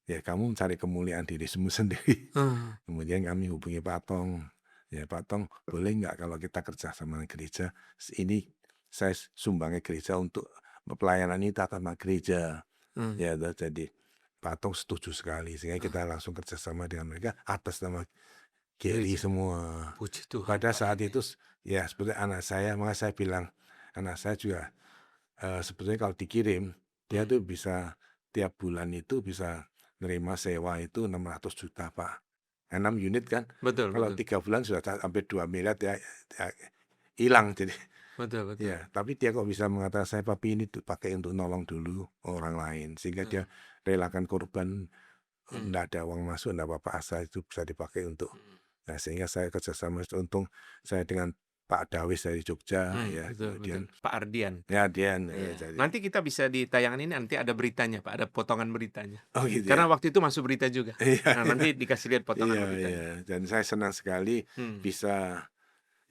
ya kamu mencari kemuliaan dirimu sendiri. Heeh. Kemudian kami hubungi Pak Tong, ya Pak Tong boleh nggak kalau kita kerja sama gereja, ini saya sumbangnya gereja untuk pelayanan ini tata nama gereja. Mmm. Ya udah jadi Pak Tong setuju sekali sehingga kita langsung kerjasama dengan mereka atas nama Geri Gereja. semua. Puji Tuhan, Pada Pak saat Hendy. itu ya sebetulnya anak saya, makanya saya bilang anak saya juga sebetulnya kalau dikirim dia Mmm. tuh bisa tiap bulan itu bisa nerima sewa itu 600 juta Pak. 6 unit kan, Betul kalau betul. 3 bulan sudah hampir 2 miliar ya, ya hilang jadi. Betul betul. Ya, tapi dia kok bisa mengatakan saya papi ini pakai untuk nolong dulu orang lain sehingga Heeh. dia relakan korban, Mmm. enggak ada uang masuk, enggak apa-apa asal itu bisa dipakai untuk. Mhm. Nah, sehingga saya kerjasama untung saya dengan Pak Dawes dari Jogja ya, Betul betul. kemudian Pak Ardian. ya Dian, Iya. jadi Nanti kita bisa di tayangan ini nanti ada beritanya, Pak, ada potongan beritanya. oh gitu ya? Karena waktu itu masuk berita juga. Iya Nah, nanti dikasih lihat iya potongan iya, beritanya. dan saya senang sekali Hmm. bisa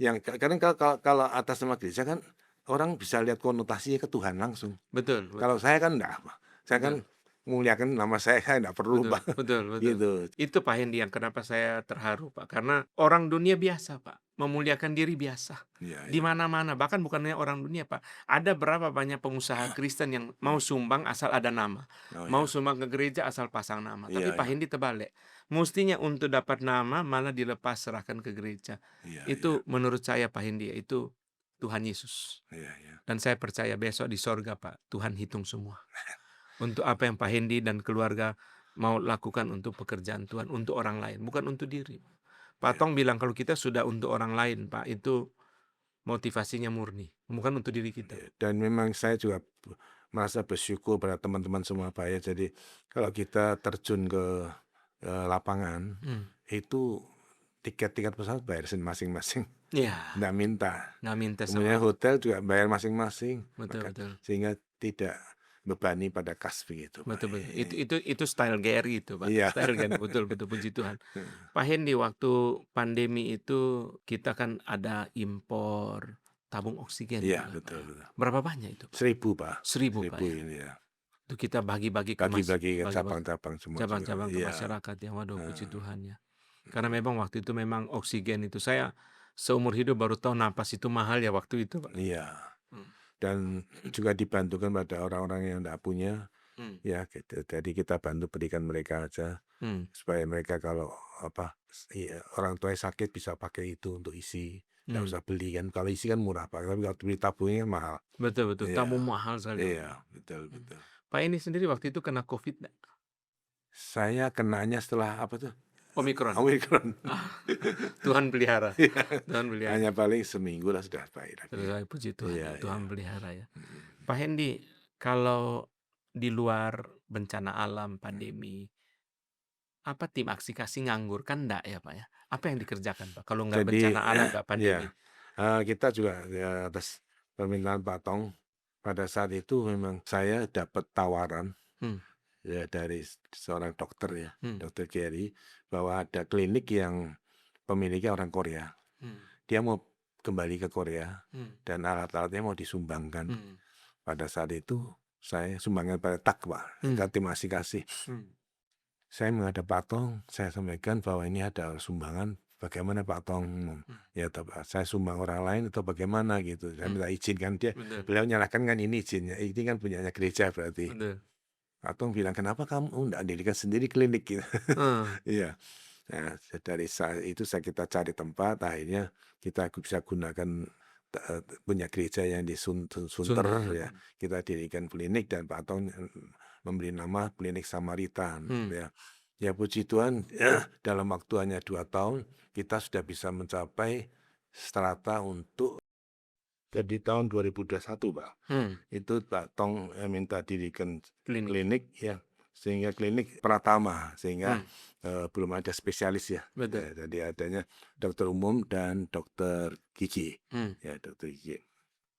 yang kadang kalau atas nama gereja kan orang bisa lihat konotasinya ke Tuhan langsung. Betul Kalau betul saya kan enggak apa, saya kan betul muliakan nama saya enggak perlu betul Pak, betul betul. gitu. Itu Pak Hendy yang kenapa saya terharu, Pak, karena orang dunia biasa, Pak, memuliakan diri biasa. Iya Di iya. mana-mana, bahkan bukan hanya orang dunia, Pak. Ada berapa banyak pengusaha Kristen yang mau sumbang asal ada nama, Oh mau ya, sumbang ke gereja asal pasang nama. Tapi iya Pak iya, Hendy terbalik. Mustinya untuk dapat nama malah dilepas serahkan ke gereja. iya iya, Itu menurut saya Pak Hendy, itu Tuhan Yesus. iya iya. Dan saya percaya besok di sorga, Pak, Tuhan hitung semua. Untuk apa yang Pak Hendy dan keluarga mau lakukan untuk pekerjaan Tuhan, untuk orang lain, bukan untuk diri. Pak Iya, Tong bilang kalau kita sudah untuk orang lain, Pak, itu motivasinya murni, bukan untuk diri kita. iya. Dan memang saya juga merasa bersyukur pada teman-teman semua Pak ya. Jadi kalau kita terjun ke lapangan Hmm. itu tiket-tiket pesawat bayar masing-masing, Iya, nggak minta. nggak minta sama. Kemudian hotel juga bayar masing-masing, Betul maka betul. sehingga tidak bebani pada kas begitu Pak. Betul betul. Itu style Gary itu, Pak. Iya. Style Gary, betul betul, puji Tuhan. Pak Hendy, waktu pandemi itu kita kan ada impor tabung oksigen Iya, juga, Pak, betul ya. betul. Berapa banyak itu, Pak? 1.000 Pak, 1.000, Pak, 1.000 ya? ini ya. Itu kita bagi-bagi ke Bagi-bagi ke bagi-bagi cabang-cabang semua juga. cabang-cabang ke Iya, masyarakat ya. Waduh, puji heeh, Tuhan ya. Karena memang waktu itu memang oksigen itu saya seumur hidup baru tahu napas itu mahal ya waktu itu, Pak. iya. Mmm. Dan juga dibantukan pada orang-orang yang enggak punya, Mmm. ya gitu. Jadi kita bantu berikan mereka aja, Mmm. supaya mereka kalau apa, iya, orang tuanya sakit bisa pakai itu untuk isi, nggak Mmm. usah beli kan. Kalau isi kan murah Pak, tapi kalau beli tabungnya kan mahal. Betul betul, Iya, tabung mahal sekali waktu itu. iya, betul Mmm. betul. Pak ini sendiri waktu itu kena Covid nggak? Saya kenanya setelah apa tuh, Omikron? Omikron. Ah, Tuhan pelihara Iya, Tuhan pelihara. hanya paling seminggu lah sudah baik lagi. Terus puji Tuhan Iya ya, iya, Tuhan pelihara ya. mhm, Pak Hendy, kalau di luar bencana alam, pandemi, apa tim aksi kasih nganggur? Kan enggak ya, Pak, ya? Apa yang dikerjakan, Pak, kalau nggak jadi bencana alam, nggak ya, pandemi? kita juga ya atas permintaan Pak Tong, pada saat itu memang saya dapat tawaran Hmm. ya dari seorang dokter ya, Hmm. Dokter Gary, bahwa ada klinik yang pemiliknya orang Korea. Hmm. Dia mau kembali ke Korea Hmm. dan alat-alatnya mau disumbangkan. Hmm. Pada saat itu saya sumbangkan pada Takwa, Hmm. ke tim asih-kasih. Hmm. Saya menghadap Pak Tong, saya sampaikan bahwa ini ada sumbangan, bagaimana Pak Tong? Ya saya sumbang orang lain atau bagaimana gitu. Saya minta izin kan dia, Betul beliau nyerahkan kan ini izinnya, ini kan punyanya gereja berarti. betul. Pak Tong bilang, "Kenapa kamu enggak dirikan sendiri klinik?" Gitu. Heeh. Iya. Nah, dari saat itu kita cari tempat, akhirnya kita bisa gunakan punya gereja yang di Sunter Sunter. ya. Kita dirikan klinik dan Pak Tong memberi nama Klinik Samaritan Hmm. ya. Ya puji Tuhan ya, dalam waktu hanya 2 tahun kita sudah bisa mencapai strata untuk jadi tahun 2021 Pak. Hmm. Itu Pak Tong minta dirikan Klinik. klinik ya, sehingga klinik Pratama, sehingga Hmm. belum ada spesialis ya. Betul. Ya, jadi adanya dokter umum dan dokter gigi. Hmm. Ya, dokter gigi.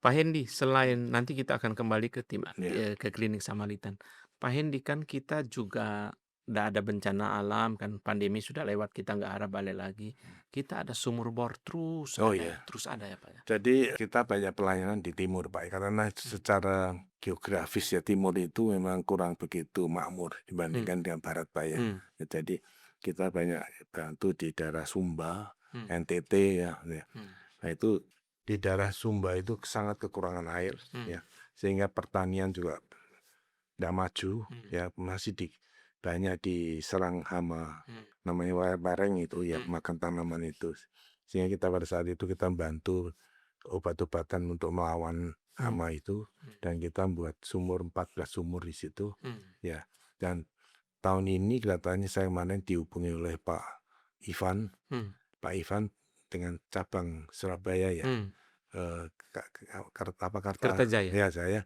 Pak Hendy, selain nanti kita akan kembali ke tim Ya. ke klinik Samaritan. Pak Hendy, kan kita juga nggak ada bencana alam kan, pandemi sudah lewat, kita nggak harap balik lagi. Kita ada sumur bor terus Oh ada, iya. terus ada ya Pak ya. Jadi kita banyak pelayanan di timur Pak, karena secara geografis ya timur itu memang kurang begitu makmur dibandingkan dengan barat Pak ya. Hmm. Jadi kita banyak bantu di daerah Sumba, Hmm. NTT ya. Hmm. Nah itu di daerah Sumba itu sangat kekurangan air ya, sehingga pertanian juga tidak maju ya, masih banyak diserang hama namanya bareng itu ya, makan tanaman itu. Sehingga kita pada saat itu kita membantu obat-obatan untuk melawan hama itu, dan kita buat 14 sumur di situ ya. Dan tahun ini kelihatannya saya kemarin dihubungi oleh Pak Ivan dengan cabang Surabaya ya, Kertajaya. ya, saya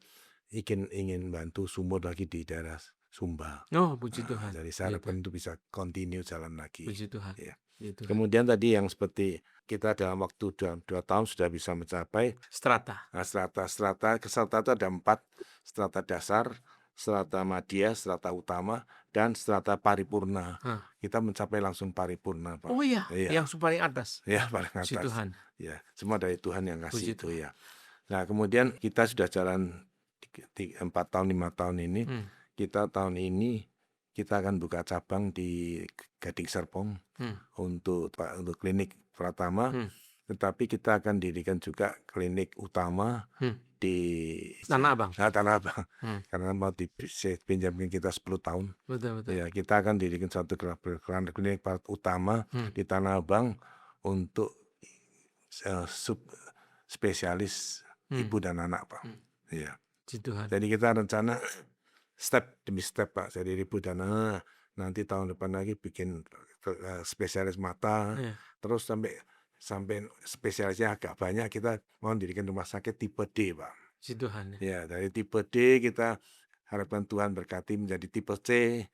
ingin bantu sumur lagi di daerah Sumba. Oh, puji Tuhan. Jadi saya harapkan itu bisa continue jalan lagi. Puji Tuhan. Ya. Puji Tuhan. Kemudian tadi yang seperti kita dalam waktu 2 tahun sudah bisa mencapai Strata. strata itu ada 4, strata dasar, strata madya, strata utama, dan strata paripurna. Kita mencapai langsung paripurna Pak. Oh iya, yang paling atas. Ya, paling atas. Puji Tuhan. Ya, semua dari Tuhan yang kasih Puji itu ya. Nah kemudian kita sudah jalan 4 tahun 5 tahun ini. Kita tahun ini kita akan buka cabang di Gading Serpong untuk klinik Pratama. Tetapi kita akan dirikan juga klinik utama di Tanah Abang. Tanah Abang. Karena mau dipinjamkan kita 10 tahun. Betul. Ya, kita akan dirikan satu klinik utama di Tanah Abang untuk spesialis ibu dan anak Pak. Ya. Jadi kita rencana step demi step Pak. Jadi ibu dan anak, nanti tahun depan lagi bikin spesialis mata, terus sampai spesialisnya agak banyak, kita mau mendirikan rumah sakit tipe D Pak. Puji Tuhan. Ya, dari tipe D kita harapkan Tuhan berkati menjadi tipe C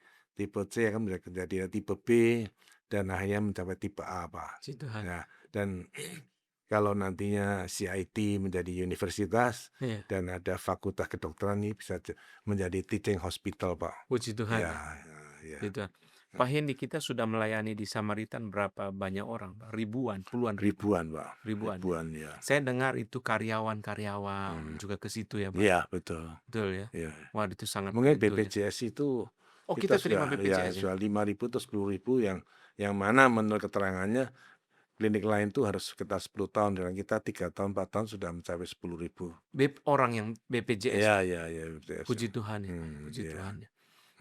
akan menjadi tipe B, dan akhirnya mencapai tipe A Pak. Puji Tuhan. Ya, dan kalau nantinya CIT menjadi universitas dan ada fakultas kedokteran, ini bisa menjadi teaching hospital Pak. Puji Tuhan. Ya. Puji Tuhan. Pak Hendy, kita sudah melayani di Samaritan berapa banyak orang Pak? Ribuan, puluhan Pak. Ribuan Ya. Saya dengar itu karyawan juga ke situ ya Pak? Iya, betul. Betul ya? Wah, itu sangat mungkin BPJS itu kita terima BPJS sudah 5.000 atau 10.000 yang mana menurut keterangannya klinik lain tuh harus sekitar 10 tahun, dan kita 3 tahun 4 tahun sudah mencapai 10.000 orang yang BPJS. Ya, BPJS. Puji Tuhan ya. Puji Tuhan ya.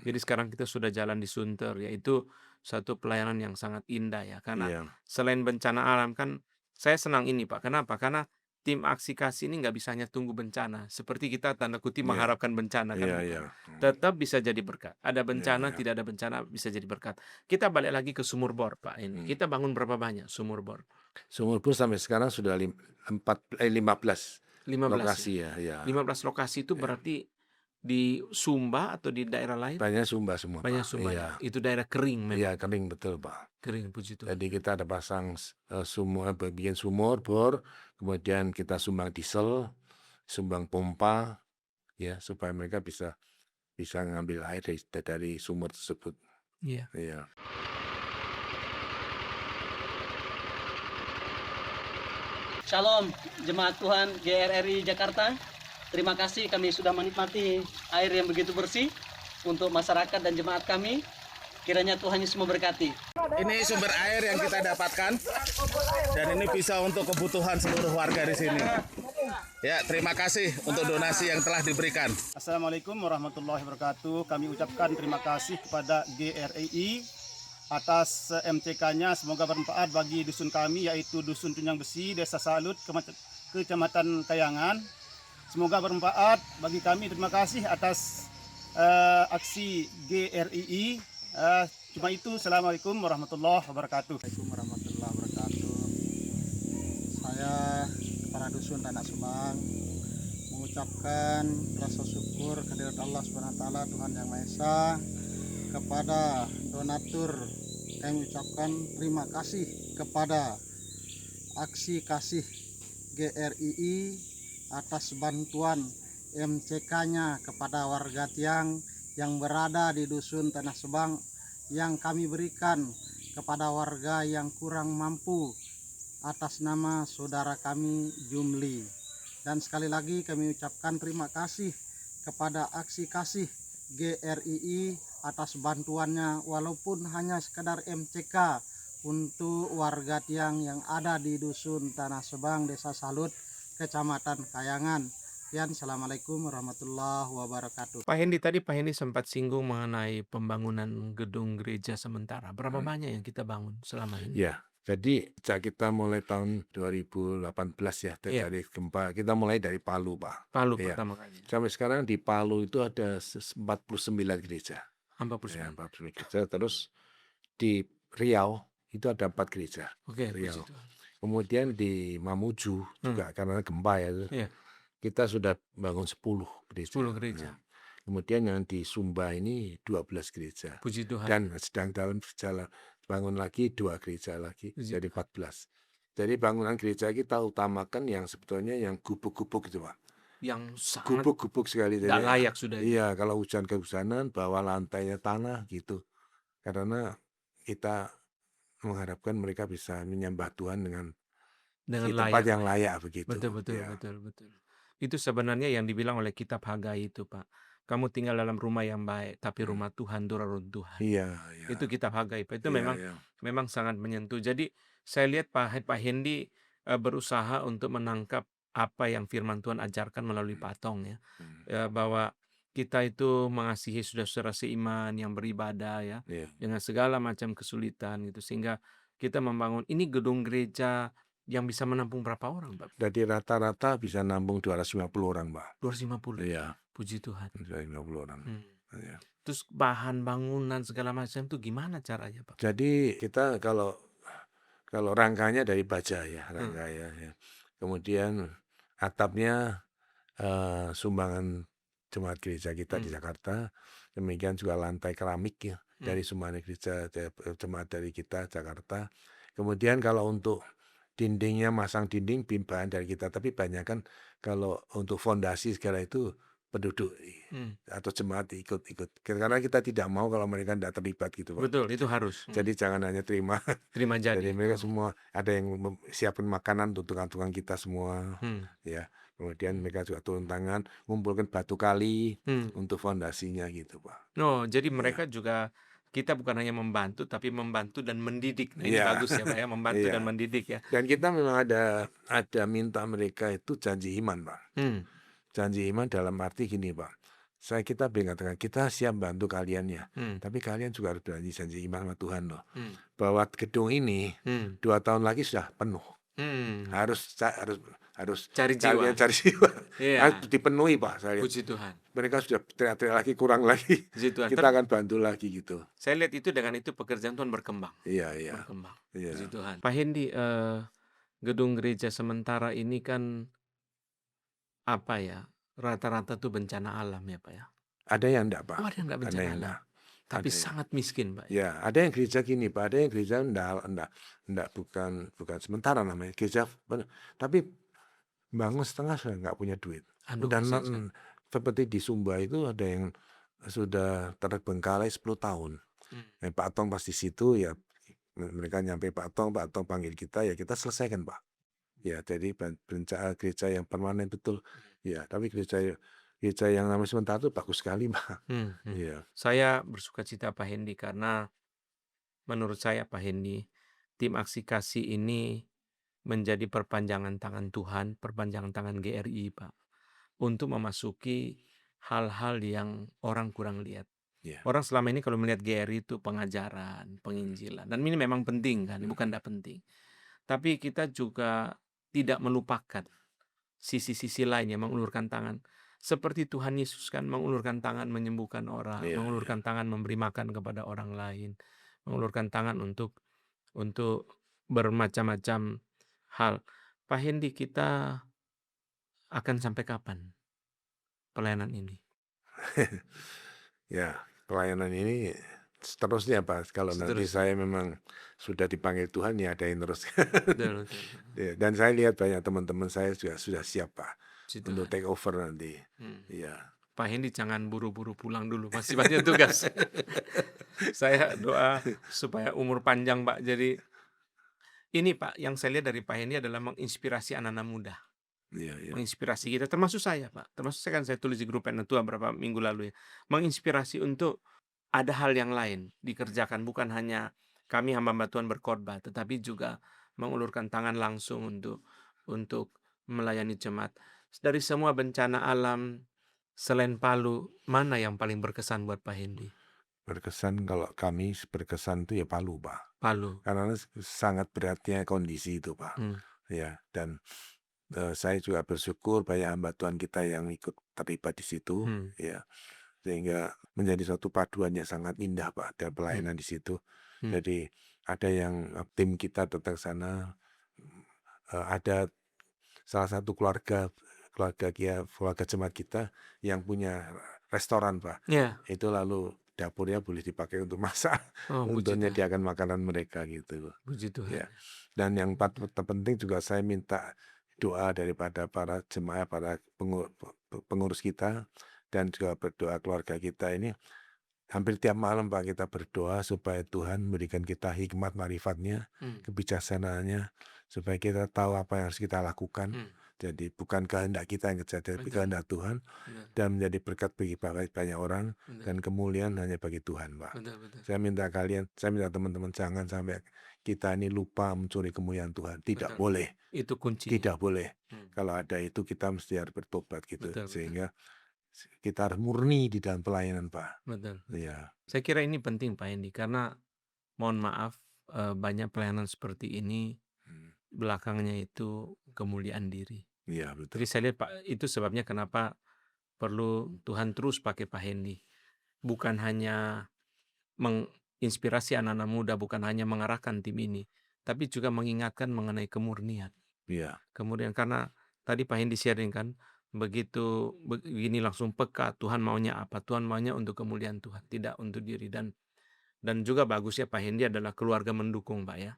Jadi sekarang kita sudah jalan di Sunter, yaitu satu pelayanan yang sangat indah ya. Karena selain bencana alam kan, saya senang ini Pak. Kenapa? Karena tim aksi kasih ini nggak bisa hanya tunggu bencana. Seperti kita tanda kutip mengharapkan bencana kan. Tetap bisa jadi berkat. Ada bencana, tidak ada bencana bisa jadi berkat. Kita balik lagi ke sumur bor Pak. Ini kita bangun berapa banyak sumur bor? Sumur bor sampai sekarang sudah 15 lokasi ya. 15 lokasi itu berarti di Sumba atau di daerah lain? Banyak Sumba semua. Banyak Sumba. Ya. Itu daerah kering memang. Iya, kering betul Pak. Kering, puji Tuhan. Jadi kita ada pasang bikin sumur bor, kemudian kita sumbang diesel, sumbang pompa, ya, supaya mereka bisa ngambil air dari sumur tersebut. Iya. Shalom, jemaat Tuhan GRRI Jakarta. Terima kasih kami sudah menikmati air yang begitu bersih untuk masyarakat dan jemaat kami. Kiranya Tuhan Yesus memberkati. Ini sumber air yang kita dapatkan dan ini bisa untuk kebutuhan seluruh warga di sini. Ya, terima kasih untuk donasi yang telah diberikan. Assalamualaikum warahmatullahi wabarakatuh. Kami ucapkan terima kasih kepada GRII atas MTK-nya. Semoga bermanfaat bagi dusun kami, yaitu Dusun Tunjang Besi, Desa Salut, Kecamatan Kayangan. Semoga bermanfaat bagi kami. Terima kasih atas aksi GRII. Cuma itu. Assalamualaikum warahmatullahi wabarakatuh. Assalamualaikum warahmatullahi wabarakatuh. Saya kepala dusun Tanah Subang mengucapkan rasa syukur kehadirat Allah SWT, Tuhan Yang Maha Esa. Kepada donatur kami ucapkan terima kasih kepada aksi kasih GRII atas bantuan MCK-nya kepada warga Tiang yang berada di Dusun Tanah Subang yang kami berikan kepada warga yang kurang mampu atas nama saudara kami Jumli. Dan sekali lagi kami ucapkan terima kasih kepada Aksi Kasih GRII atas bantuannya, walaupun hanya sekedar MCK untuk warga tiang yang ada di Dusun Tanah Sebang, Desa Salut, Kecamatan Kayangan. Sekian, Assalamualaikum warahmatullahi wabarakatuh. Pak Hendi, tadi Pak Hendi sempat singgung mengenai pembangunan gedung gereja sementara. Berapa banyak yang kita bangun selama ini? Ya, jadi sejak kita mulai tahun 2018 ya, Iya. dari gempa, kita mulai dari Palu, Pak. Palu Iya. pertama kali. Sampai sekarang di Palu itu ada 49 gereja. 49. 49 gereja. Terus di Riau itu ada 4 gereja. Oke, Riau. puji Tuhan. Kemudian di Mamuju juga karena gempa ya, Iya. kita sudah bangun 10 gereja. 10 gereja. Kemudian yang di Sumba ini 12 gereja. Puji Tuhan. Dan sedang dalam berjalan bangun lagi 2 gereja lagi, Puji jadi 14. Jadi bangunan gereja kita utamakan yang sebetulnya yang gubuk-gubuk itu, Pak. Yang sangat Gubuk-gubuk sekali. tidak Jadi, layak sudah. iya, kalau hujan kehujanan, bawah lantainya tanah gitu. Karena kita mengharapkan mereka bisa menyembah Tuhan dengan di tempat layak. yang layak begitu. Betul. Ya. Itu sebenarnya yang dibilang oleh kitab Hagai itu, Pak. Kamu tinggal dalam rumah yang baik, tapi rumah Tuhan itu reruntuhan. Iya. Itu kitab Hagai, Pak. Itu Iya. memang sangat menyentuh. Jadi saya lihat Pak Hendi berusaha untuk menangkap apa yang firman Tuhan ajarkan melalui Pak Tong ya. Bahwa kita itu mengasihi saudara-saudara seiman yang beribadah ya, Iya. dengan segala macam kesulitan gitu, sehingga kita membangun ini gedung gereja yang bisa menampung berapa orang, Pak? Jadi rata-rata bisa nampung 250 orang, Pak. 250. Iya. Puji Tuhan. 250 orang. Iya. Terus bahan bangunan segala macam itu gimana caranya, Pak? Jadi kita kalau rangkanya dari baja ya, rangka ya. Kemudian atapnya sumbangan jemaat gereja kita di Jakarta. Demikian juga lantai keramik ya dari sumbangan gereja jemaat dari kita Jakarta. Kemudian kalau untuk dindingnya masang dinding bahan dari kita, tapi banyak kan kalau untuk fondasi segala itu penduduk atau jemaat ikut. Karena kita tidak mau kalau mereka tidak terlibat gitu, Pak. Betul, itu harus. Jadi jangan hanya terima jadi. Jadi mereka semua ada yang siapkan makanan untuk tukang-tukang kita semua, ya. Kemudian mereka juga turun tangan, ngumpulkan batu kali untuk fondasinya gitu, Pak. No, jadi mereka juga kita bukan hanya membantu, tapi membantu dan mendidik. Nah, ini bagus ya, Pak ya, membantu dan mendidik ya. Dan kita memang ada minta mereka itu janji iman, Pak. Janji iman dalam arti gini, Pak. Kita mengatakan kita siap bantu kalian ya, tapi kalian juga harus berani janji iman sama Tuhan loh, bahwa gedung ini 2 tahun lagi sudah penuh. Harus Cari kalian jiwa. cari jiwa. Iya. Harus dipenuhi, Pak. Saya lihat. Puji Tuhan. Mereka sudah teriak-teriak lagi, kurang lagi. Puji Tuhan. Kita akan bantu lagi gitu. Saya lihat itu dengan itu pekerjaan Tuhan berkembang. Iya. Berkembang. Iya. Puji Tuhan. Pak Hendi, gedung gereja sementara ini kan apa ya? Rata-rata tuh bencana alam ya, Pak ya. Ada yang enggak, Pak? Oh, ada yang enggak bencana alam. Tapi Ada yang- sangat miskin, Pak. Ya, ada yang gereja gini, Pak. Ada yang gereja enggak bukan sementara namanya. Gereja tapi bangun setengah sudah enggak punya duit. Aduh, Dan kasihan. seperti di Sumba itu ada yang sudah terbengkalai 10 tahun. Pak Tong pas di situ ya, mereka nyampe Pak Tong panggil kita ya kita selesaikan, Pak. Ya, jadi bencana gereja yang permanen betul. Ya, tapi gereja yang namanya sementara itu bagus sekali, Pak. Iya. Saya bersuka cita Pak Hendi karena menurut saya Pak Hendi, tim Aksi Kasih ini menjadi perpanjangan tangan Tuhan, perpanjangan tangan GRI, Pak, untuk memasuki hal-hal yang orang kurang lihat. Iya. Orang selama ini kalau melihat GRI itu pengajaran, penginjilan, dan ini memang penting kan, bukan tidak penting. Tapi kita juga tidak melupakan sisi-sisi lain yang mengulurkan tangan. Seperti Tuhan Yesus kan mengulurkan tangan menyembuhkan orang, Iya, mengulurkan tangan memberi makan kepada orang lain, mengulurkan tangan untuk bermacam-macam hal. Pak Hendi, kita akan sampai kapan pelayanan ini? Ya, pelayanan ini seterusnya, Pak. Kalau nanti saya memang sudah dipanggil Tuhan ya adain terus. Betul. Ya, dan saya lihat banyak teman-teman saya sudah siap, Pak, Puji untuk Tuhan. take over nanti. Ya. Pak Hendy jangan buru-buru pulang dulu, masih banyak tugas. Saya doa supaya umur panjang, Pak. Jadi ini, Pak, yang saya lihat dari Pak Hendy adalah menginspirasi anak-anak muda. Iya, iya. Menginspirasi kita, termasuk saya, Pak. Termasuk saya, kan saya tulis di grup Anak Tua beberapa minggu lalu ya. Menginspirasi untuk ada hal yang lain dikerjakan, bukan hanya kami hamba Tuhan berkhotbah, tetapi juga mengulurkan tangan langsung untuk melayani jemaat. Dari semua bencana alam selain Palu, mana yang paling berkesan buat Pak Hendy? Berkesan, kalau kami berkesan itu ya Palu, Pak. Palu. Karena sangat beratnya kondisi itu, Pak. Hmm. Ya, dan saya juga bersyukur banyak hamba Tuhan kita yang ikut terlibat di situ, ya, sehingga menjadi suatu paduan yang sangat indah, Pak, dan pelayanan di situ. Jadi ada yang tim kita datang ke sana, ada salah satu keluarga jemaat kita yang punya restoran, Pak. Ya. Itu lalu dapurnya boleh dipakai untuk masak, untuk menyediakan makanan mereka gitu. Puji Tuhan. Ya. Dan yang terpenting juga saya minta doa daripada para jemaah, para pengurus kita, dan juga berdoa keluarga kita ini. Hampir tiap malam, Pak, kita berdoa supaya Tuhan memberikan kita hikmat marifatnya, kebijaksanaannya, supaya kita tahu apa yang harus kita lakukan. Jadi bukan kehendak kita yang terjadi, tapi kehendak Tuhan, dan menjadi berkat bagi banyak orang, dan kemuliaan hanya bagi Tuhan, Pak. Saya minta teman-teman jangan sampai kita ini lupa mencuri kemuliaan Tuhan. Tidak boleh. Itu kunci. Tidak boleh. Kalau ada itu kita mesti harus bertobat gitu, sehingga kita harus murni di dalam pelayanan, Pak. Betul. Ya. Saya kira ini penting, Pak Hendy, karena mohon maaf, banyak pelayanan seperti ini belakangnya itu kemuliaan diri. Iya, betul. Jadi saya lihat, Pak, itu sebabnya kenapa perlu Tuhan terus pakai Pak Hendy. Bukan hanya menginspirasi anak-anak muda, bukan hanya mengarahkan tim ini, tapi juga mengingatkan mengenai kemurnian. Iya. Kemudian karena tadi Pak Hendy sharing kan, begitu begini langsung peka, Tuhan maunya apa? Tuhan maunya untuk kemuliaan Tuhan, tidak untuk diri. Dan juga bagusnya Pak Hendy adalah keluarga mendukung, Pak, ya.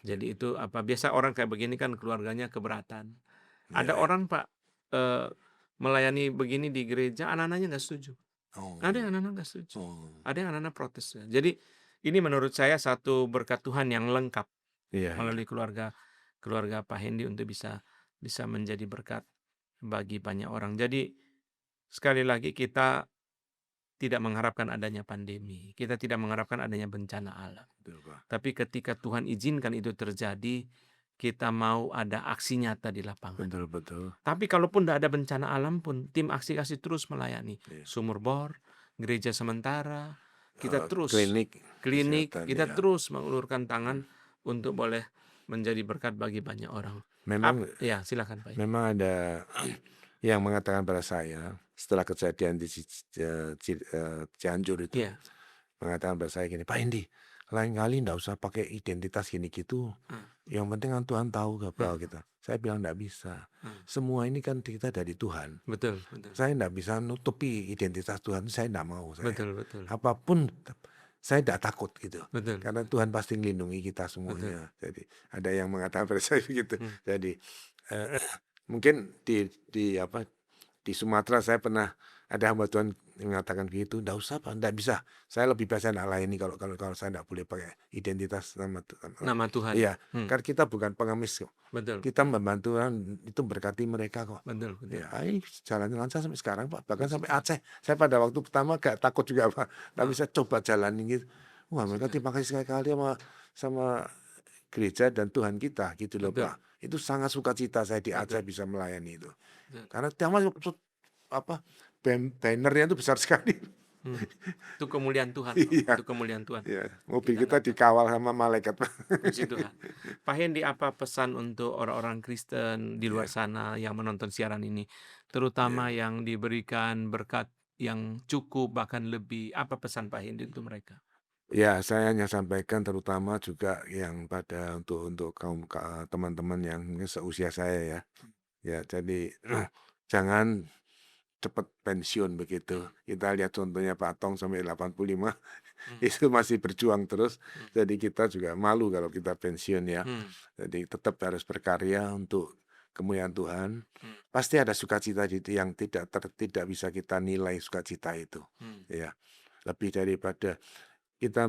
Jadi itu biasa orang kayak begini kan keluarganya keberatan. Ada orang, Pak, melayani begini di gereja, anak-anaknya nggak setuju. Ada yang anak-anak nggak setuju. Ada yang anak-anak protes. Jadi ini menurut saya satu berkat Tuhan yang lengkap melalui keluarga Pak Hendy untuk bisa menjadi berkat bagi banyak orang. Jadi sekali lagi kita tidak mengharapkan adanya pandemi, kita tidak mengharapkan adanya bencana alam. Tapi ketika Tuhan izinkan itu terjadi, kita mau ada aksi nyata di lapangan. Betul. Tapi kalaupun tidak ada bencana alam pun, tim aksi kasih terus melayani. Sumur bor, gereja sementara, kita terus klinik, kita terus mengulurkan tangan untuk boleh menjadi berkat bagi banyak orang. Memang ya, silakan, Pak. Memang ada yang mengatakan pada saya setelah kejadian di Cianjur itu, mengatakan pada saya gini, Pak Hendy, lain kali enggak usah pakai identitas gini gitu. Yang penting kan Tuhan tahu bahwa kita. Saya bilang enggak bisa. Semua ini kan kita dari Tuhan. Betul. Saya enggak bisa nutupi identitas Tuhan. Saya enggak mau. Betul. Apapun saya tidak takut gitu. Betul. Karena Tuhan pasti melindungi kita semuanya. Betul. Jadi ada yang mengatakan pada saya begitu. Jadi mungkin di Sumatera saya pernah ada hamba Tuhan yang mengatakan begitu, enggak usah, Pak, enggak bisa. Saya lebih biasa enggak layani kalau saya enggak boleh pakai identitas nama Tuhan. Iya, karena kita bukan pengemis kok. Betul. Kita membantu orang itu berkati mereka kok. Betul. Ya, jalan lancar sampai sekarang, Pak. Bahkan sampai Aceh. Saya pada waktu pertama agak takut juga, Pak. Tapi saya coba jalanin gitu. Wah, mereka terima kasih sekali sama gereja dan Tuhan kita gitu loh, Pak. Itu sangat sukacita saya di Aceh bisa melayani itu. Karena bannernya itu besar sekali. Itu kemuliaan Tuhan. Iya. Itu kemuliaan Tuhan. Iya. Mobil kita dikawal sama malaikat. Puji Tuhan. Pak Hendy, apa pesan untuk orang-orang Kristen di luar sana yang menonton siaran ini, terutama yang diberikan berkat yang cukup bahkan lebih, apa pesan Pak Hendy untuk mereka? Ya, saya hanya sampaikan terutama juga yang untuk kaum teman-teman yang seusia saya ya. Ya, jadi jangan cepat pensiun begitu. Kita lihat contohnya Pak Tong sampai 85 itu masih berjuang terus. Jadi kita juga malu kalau kita pensiun ya. Jadi tetap harus berkarya untuk kemuliaan Tuhan, pasti ada sukacita itu yang tidak bisa kita nilai sukacita itu. Ya, lebih daripada kita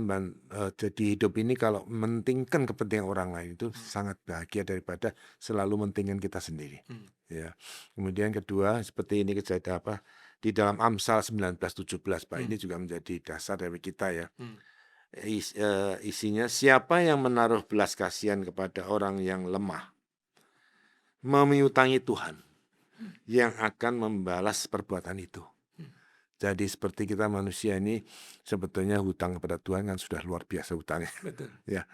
jadi hidup ini kalau mementingkan kepentingan orang lain itu sangat bahagia daripada selalu mementingkan kita sendiri. Ya. Kemudian kedua seperti ini kejadian di dalam Amsal 19:17 Pak, ini juga menjadi dasar dari kita ya. Isinya, siapa yang menaruh belas kasihan kepada orang yang lemah memiutangi Tuhan yang akan membalas perbuatan itu. Jadi seperti kita manusia ini sebetulnya hutang kepada Tuhan kan sudah luar biasa hutangnya. Betul. Ya,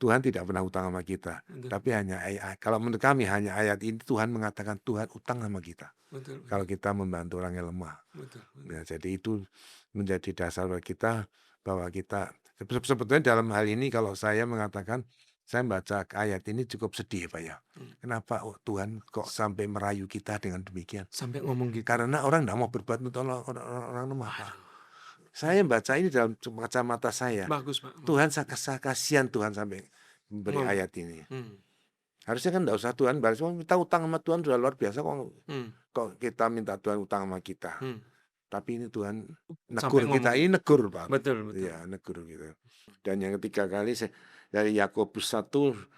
Tuhan tidak pernah hutang sama kita. Betul. Tapi hanya kalau menurut kami hanya ayat ini Tuhan mengatakan Tuhan utang sama kita. Betul. Kalau kita membantu orang yang lemah. Betul. Nah, jadi itu menjadi dasar bagi kita bahwa kita sebetulnya dalam hal ini kalau saya mengatakan saya baca ayat ini cukup sedih Pak ya. Kenapa Tuhan kok sampai merayu kita dengan demikian? Sampai ngomong gitu. Karena orang tidak mau berbuat untuk orang lemah Pak. Saya baca ini dalam kacamata saya. Bagus Pak. Tuhan kasihan Tuhan sampai memberi ayat ini. Harusnya kan tidak usah Tuhan balas. Kita utang sama Tuhan sudah luar biasa kok kita minta Tuhan utang sama kita. Tapi ini Tuhan negur kita, ini negur Pak. Betul. Ya, negur gitu. Dan yang ketiga kali dari Yakobus 1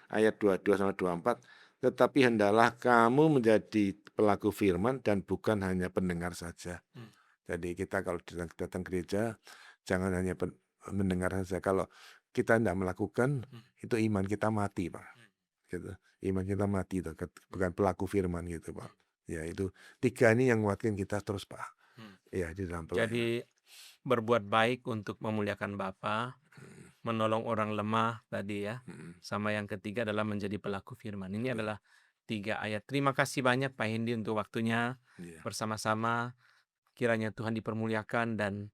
ayat 22 sampai 24, tetapi hendaklah kamu menjadi pelaku firman dan bukan hanya pendengar saja. Jadi kita kalau datang gereja jangan hanya mendengar saja. Kalau kita tidak melakukan itu iman kita mati Pak. Gitu. Iman kita mati itu bukan pelaku firman gitu Pak. Ya itu 3 ini yang nguatkan kita terus Pak. Ya di dalam pelayanan. Jadi berbuat baik untuk memuliakan Bapa, menolong orang lemah tadi ya. Sama yang ketiga adalah menjadi pelaku firman. Ini adalah 3 ayat. Terima kasih banyak Pak Hendy untuk waktunya bersama-sama. Kiranya Tuhan dipermuliakan dan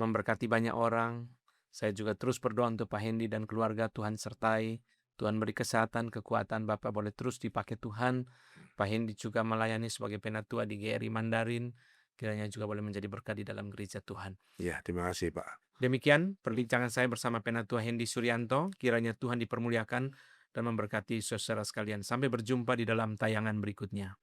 memberkati banyak orang. Saya juga terus berdoa untuk Pak Hendy dan keluarga. Tuhan sertai. Tuhan beri kesehatan, kekuatan. Bapak boleh terus dipakai Tuhan. Pak Hendy juga melayani sebagai penatua di GRI Mandarin. Kiranya juga boleh menjadi berkat di dalam gereja Tuhan. Ya, terima kasih Pak. Demikian perbincangan saya bersama Penatua Hendy Suryanto. Kiranya Tuhan dipermuliakan dan memberkati saudara sekalian. Sampai berjumpa di dalam tayangan berikutnya.